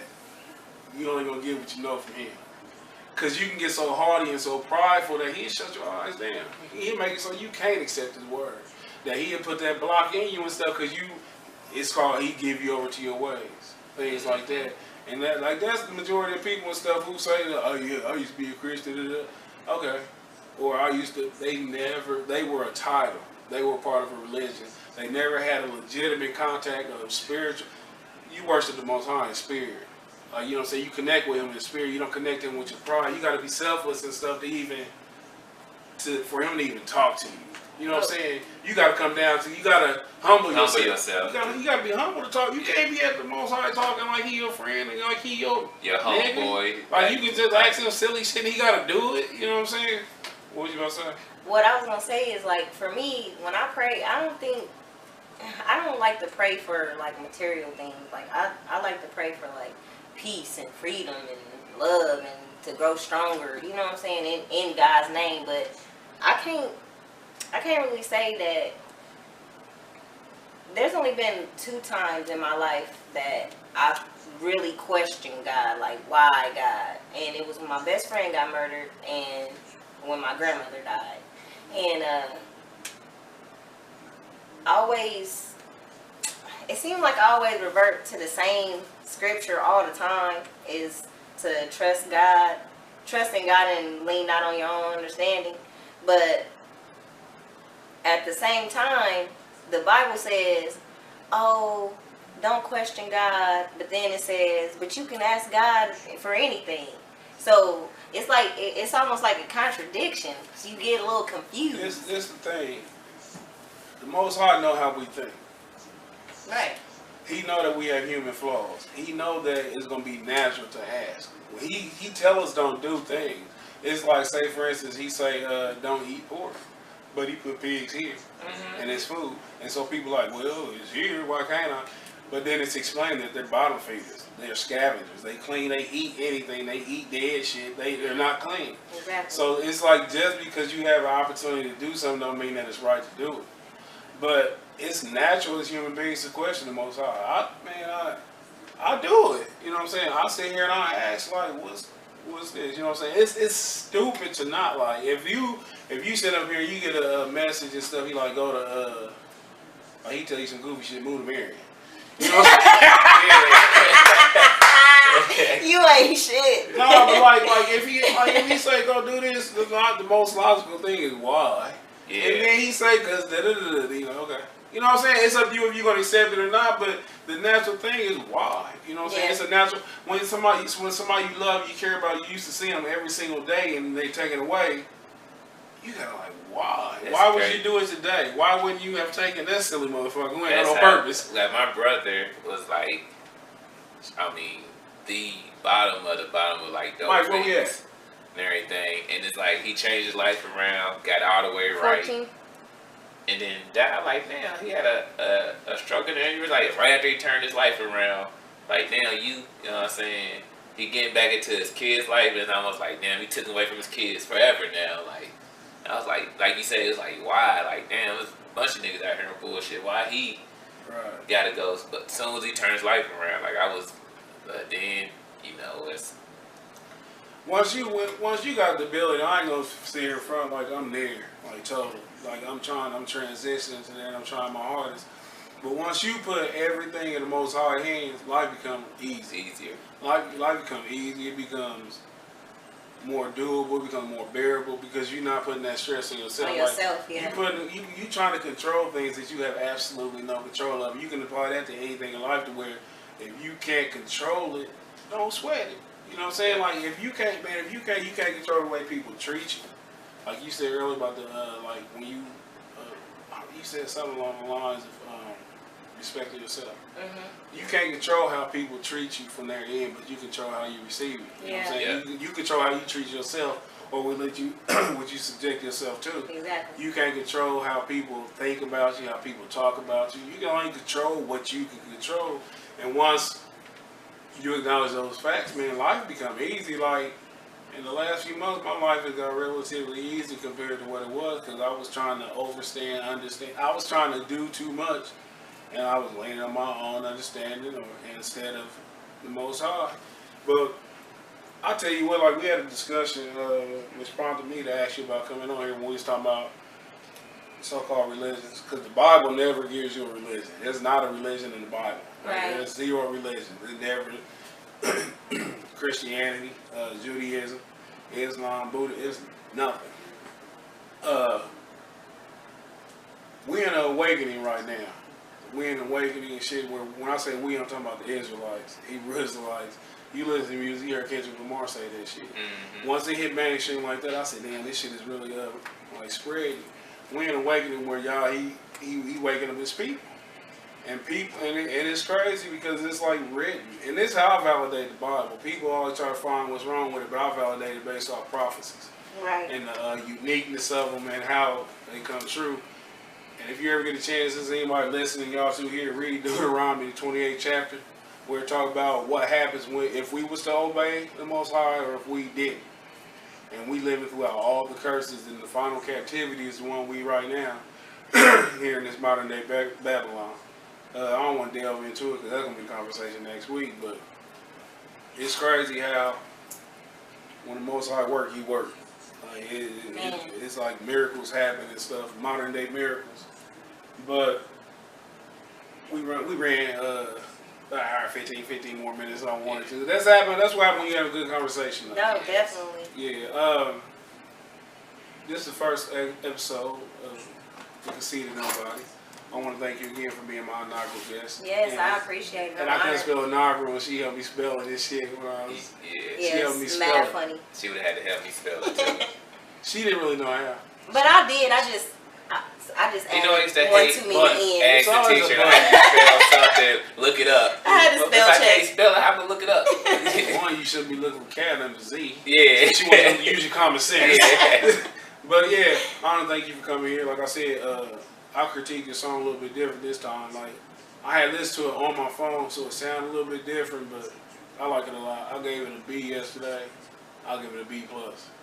you only gonna get what you know from him. Cause you can get so hardy and so prideful that he'll shut your eyes down. He'll make it so you can't accept his word. That he'll put that block in you and stuff cause it's called he give you over to your ways. Things like that. And that's the majority of people and stuff who say that, oh yeah, I used to be a Christian. Okay. Or they were a title. They were part of a religion. They never had a legitimate contact of spiritual. You worship the Most High in spirit. You know what I'm saying? You connect with him in spirit. You don't connect him with your pride. You got to be selfless and stuff for him to even talk to you. You know what I'm saying? You got to come down to. You got to humble yourself. You got to be humble to talk. You can't be at the Most High talking like he your friend and like he your homeboy. Like you can just ask him silly shit and he got to do it. You know what I'm saying? What was you about to say? What I was gonna say is like for me, when I pray, I don't like to pray for like material things. Like I like to pray for like peace and freedom and love and to grow stronger. You know what I'm saying in God's name. But I can't really say that. There's only been 2 times in my life that I really questioned God, like why God, and it was when my best friend got murdered and when my grandmother died. And it seemed like I always revert to the same scripture all the time, is to trust in God and lean not on your own understanding. But at the same time, the Bible says, oh, don't question God, but then it says, but you can ask God for anything. So it's almost like a contradiction. So you get a little confused. This the thing. The Most High know how we think. Right. He know that we have human flaws. He know that it's gonna be natural to ask. When he tell us don't do things. It's like, say for instance, he say don't eat pork, but he put pigs here, and it's food. And so people like, well, it's here. Why can't I? But then it's explained that they're bottom feeders. They're scavengers. They clean. They eat anything. They eat dead shit. They're not clean. Exactly. So it's like just because you have an opportunity to do something don't mean that it's right to do it. But it's natural as human beings to question the Most High. I do it. You know what I'm saying? I sit here and I ask like, what's this? You know what I'm saying? It's stupid to not like. If you sit up here, you get a message and stuff. You like go to he tell you some goofy shit. Move to Marion. You know what I'm saying? You ain't shit. No, but like if he say go do this, the most logical thing is why. Yeah. And then he say because you know, okay. You know what I'm saying? It's up to you if you're gonna accept it or not. But the natural thing is why. You know what I'm saying? It's a natural. When somebody you love, you care about, you used to see them every single day, and they take it away. You gotta like, why? That's why would great. you do it today? Why wouldn't you have taken that silly motherfucker who ain't That's on how- purpose? Like my brother was like, the bottom of like those Mike, where we things at? and everything. And it's like he changed his life around, got all the way right, 14. and then died. Like now he had a stroke in the he was like right after he turned his life around. Like now you know what I'm saying? He getting back into his kids' life, and it's almost like damn, he took away from his kids forever now. Like I was like you said, it's like why? Like damn, there's a bunch of niggas out here with bullshit. Why he gotta go? But as soon as he turned his life around, like I was, but then you know it's. Once you got the ability, I ain't gonna sit here in front like I'm there, like total. Like I'm transitioning to that, I'm trying my hardest. But once you put everything in the Most High hands, life becomes easy. It's easier. Life becomes easy, it becomes more doable, it becomes more bearable because you're not putting that stress on yourself. On yourself, yeah. You trying to control things that you have absolutely no control of. You can apply that to anything in life to where if you can't control it, don't sweat it. You know what I'm saying? Like if you can't control the way people treat you. Like you said earlier about the like when you said something along the lines of respecting yourself. You can't control how people treat you from their end, but you control how you receive it. You know what I'm saying? Yeah. You control how you treat yourself, or what you subject yourself to. Exactly. You can't control how people think about you, how people talk about you. You can only control what you can control. And once you acknowledge those facts, man, life become easy. Like, in the last few months, my life has got relatively easy compared to what it was because I was trying to understand. I was trying to do too much, and I was laying on my own understanding instead of the Most High. But I tell you what, like we had a discussion, which prompted me to ask you about coming on here when we was talking about so-called religions, because the Bible never gives you a religion. There's not a religion in the Bible. Right. There's zero religion. It never. Christianity, Judaism, Islam, Buddhism, nothing. We're in an awakening right now. We're in an awakening and shit where, when I say we, I'm talking about the Israelites, Hebrew Israelites. You listen to music, you heard Kendrick Lamar say that shit. Mm-hmm. Once it hit mainstream like that, I said, damn, this shit is really like spreading. We're in an awakening where y'all, he waking up his people. And people, and it's crazy because it's like written. And this is how I validate the Bible. People always try to find what's wrong with it, but I validate it based off prophecies. Right. And the uniqueness of them and how they come true. And if you ever get a chance, there's anybody listening, y'all to hear, read Deuteronomy, the 28th chapter, where it talks about what happens if we was to obey the Most High or if we didn't. And we living throughout all the curses, and the final captivity is the one we right now here in this modern day Babylon. I don't want to delve into it because that's going to be a conversation next week, but it's crazy how when the Most High work, he work. Like it's like miracles happen and stuff, modern day miracles. But we ran an hour, 15 more minutes I wanted to. That's what happens when you have a good conversation. No, definitely. Yeah. This is the first episode of The Conceited Nobody. I want to thank you again for being my inaugural guest. Yes, I appreciate it. And I couldn't spell inaugural, and she helped me spell this shit when I was. Yeah. She helped me It's spell mad it. funny. She would have had to help me spell it too. She didn't really know how. But I did. I just You know, I used to added one hate too many It's ends. ask the always teacher a how you spell something, look it up. I had to But spell if I check. can't spell it, how to look it up? One, you should be looking for cat under Z. Yeah. She wants to use your common sense. Yeah. But yeah, I want to thank you for coming here. Like I said, I critiqued your song a little bit different this time. Like, I had listened to it on my phone, so it sounded a little bit different, but I like it a lot. I gave it a B yesterday. I'll give it a B+.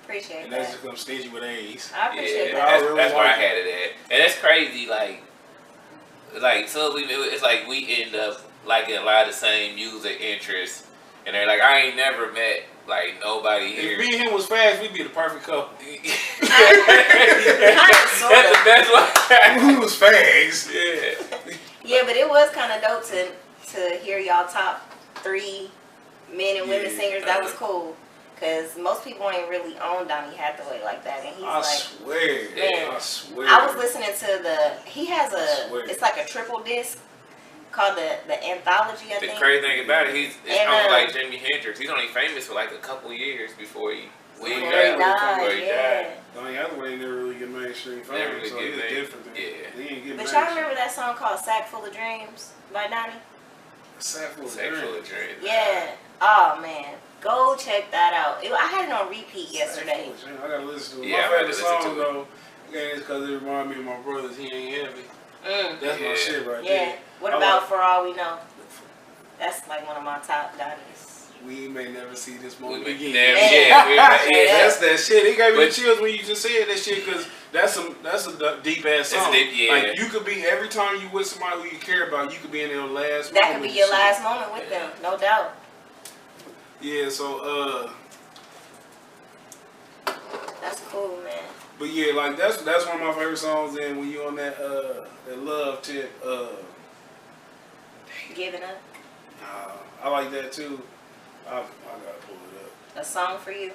Appreciate And that's that. just because I'm stingy with A's. I appreciate Yeah, that. I really that's where I like had it at. And that's crazy, like so it's like we end up liking a lot of the same music interests. And they're like, I ain't never met like nobody here. If me and him was fast, we'd be the perfect couple. That's the best one. We was fags. Yeah. Yeah, but it was kind of dope to hear y'all top 3 men and women Yeah. singers. That was cool. Because most people ain't really on Donny Hathaway like that. And he's I like, swear. man, I swear. I was listening to he has I swear. it's like a triple disc called the Anthology, I The think. crazy thing about it, it's And, almost like Jimi Hendrix. He's only famous for like a couple years before he Before he died, yeah. Donny Hathaway never really get mainstream fame, Never really so get he's made. different. Than, Yeah. He didn't get But mainstream. y'all remember that song called Sack Full of Dreams by Donny? Sack Full of Sexual Dreams. dreams. Yeah. Oh, man. Go check that out. I had it on repeat yesterday. Sack Full of Dreams. I gotta listen to it. Yeah, My I gotta favorite listen to song it. though, yeah, it's because it reminded me of my brothers. He Ain't Heavy. That's my Yeah. shit right Yeah. there. What I about like- For All We Know? That's like one of my top Donnies. We may never see this We moment may again. never- Man. yeah. That's that shit. It gave me the But- chills when you just said that shit because that's a deep ass It's song. deep, yeah. Like you could be every time you with somebody who you care about, you could be in their last. That moment could be and your shit. last moment with them, no doubt. Yeah. So That's cool, man. but yeah, like that's one of my favorite songs. And when you on that love tip, Giving Up. I like that too. I gotta pull it up. A song for you.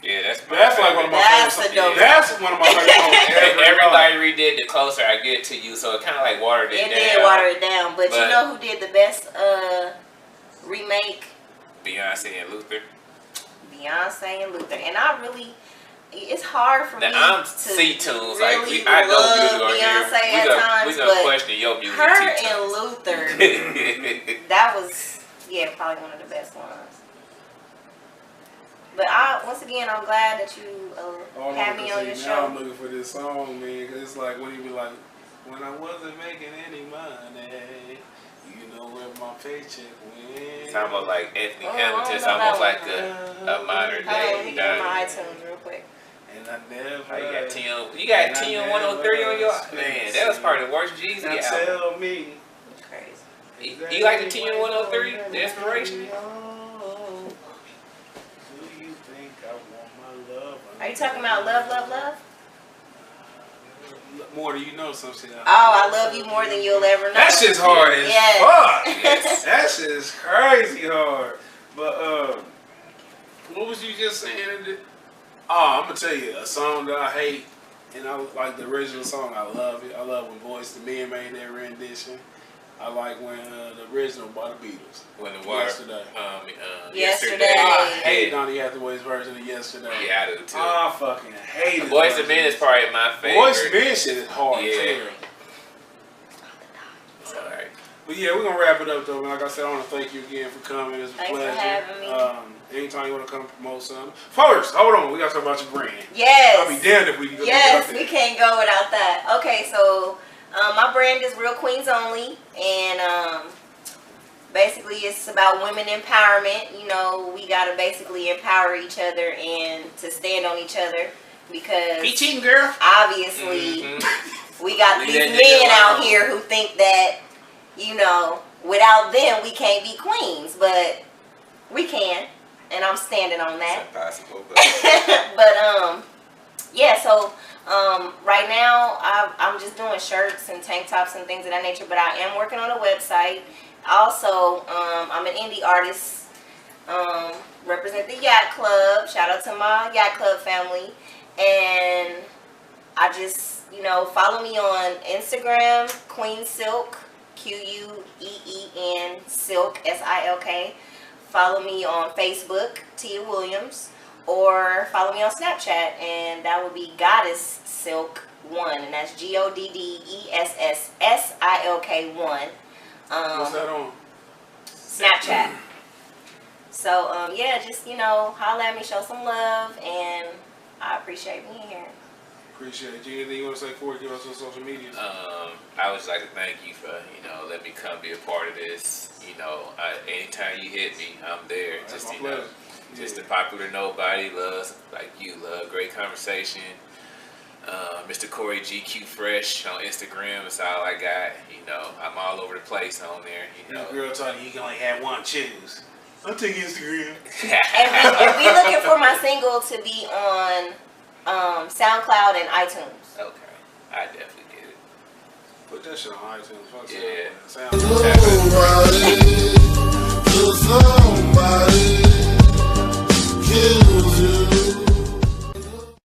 Yeah, that's That's like one of my That's favorite a songs. dope That's one of my favorite songs. Everybody redid The Closer I Get to You, so it kind of like watered it It down. did water it down, but you But- know who did the best remake? Beyonce and Luther. Beyonce and Luther. And I really, it's hard for Now me I'm to C-tunes, really like I know love music on Beyonce here. at times, We gonna but question your music. her T-tunes. and Luther, that was, yeah, probably one of the best ones. But once again, I'm glad that you All had I me can on your say now, I'm show. looking for this song, man, because it's like when he be like, when I wasn't making any money, You know where my paycheck went. It's almost like Anthony Oh, Hamilton. It's I don't know almost that like a modern Hold on, let me day. get on my iTunes real quick. And I never. Oh, you got 10. You got 10 103 on your. Man, that was probably the worst Jeezy Now album. tell me. Crazy. You like the 10 103? The Inspiration? Do you think I want my love? Are you talking about Love, Love, Love? More do you know some shit? Oh, I love you more than you'll ever know. That shit's hard as Yes. fuck. Yes. That shit is crazy hard. But what was you just saying? Oh, I'm gonna tell you a song that I hate, and I like the original song. I love it. I love when Boyz II Men made their rendition. I like when the original by the Beatles. When the water. Yesterday. Yesterday. I hate Donny Hathaway's version of Yesterday. Yeah, I do too. I fucking hate it. Boyz II Men is probably my favorite. Boyz II Men shit is hard. Yeah. Too. It's alright. But yeah, we're gonna wrap it up though. Like I said, I want to thank you again for coming. It's a Thanks for pleasure. having me. Anytime you want to come promote something. First, hold on, we gotta talk about your brand. Yes. I'll be damned if we can go Yes, without we that. can't go without that. Okay, so my brand is Real Queens Only, and basically it's about women empowerment. You know, we gotta basically empower each other and to stand on each other because Be cheating, girl. obviously we got Leave these that nigga men out alone. here who think that, you know, without them we can't be queens, but we can, and I'm standing on that. It's impossible, but But yeah, so right now I'm just doing shirts and tank tops and things of that nature, but I am working on a website. Also, I'm an indie artist, represent the Yacht Club. Shout out to my Yacht Club family. And I just, you know, follow me on Instagram, Queen Silk, Queen Silk, Silk. Follow me on Facebook, Tia Williams, or follow me on Snapchat, and that would be Goddess Silk 1, and that's GODDESSSILK 1. What's that on? Snapchat. So yeah, just, you know, holla at me, show some love, and I appreciate being here. Appreciate you. Anything you want to say before we give us on social media? I would just like to thank you for, you know, letting me come be a part of this. You know, anytime you hit me, I'm there. That's Just, my you know, pleasure. just a popular nobody, loves like you, love great conversation. Mr. Corey GQ Fresh on Instagram is all I got. You know, I'm all over the place on there. You know, This girl told you can only have one choose. I'll take Instagram. And we looking for my single to be on SoundCloud and iTunes. Okay, I definitely get it. Put that shit on iTunes. Fuck Yeah. Sound.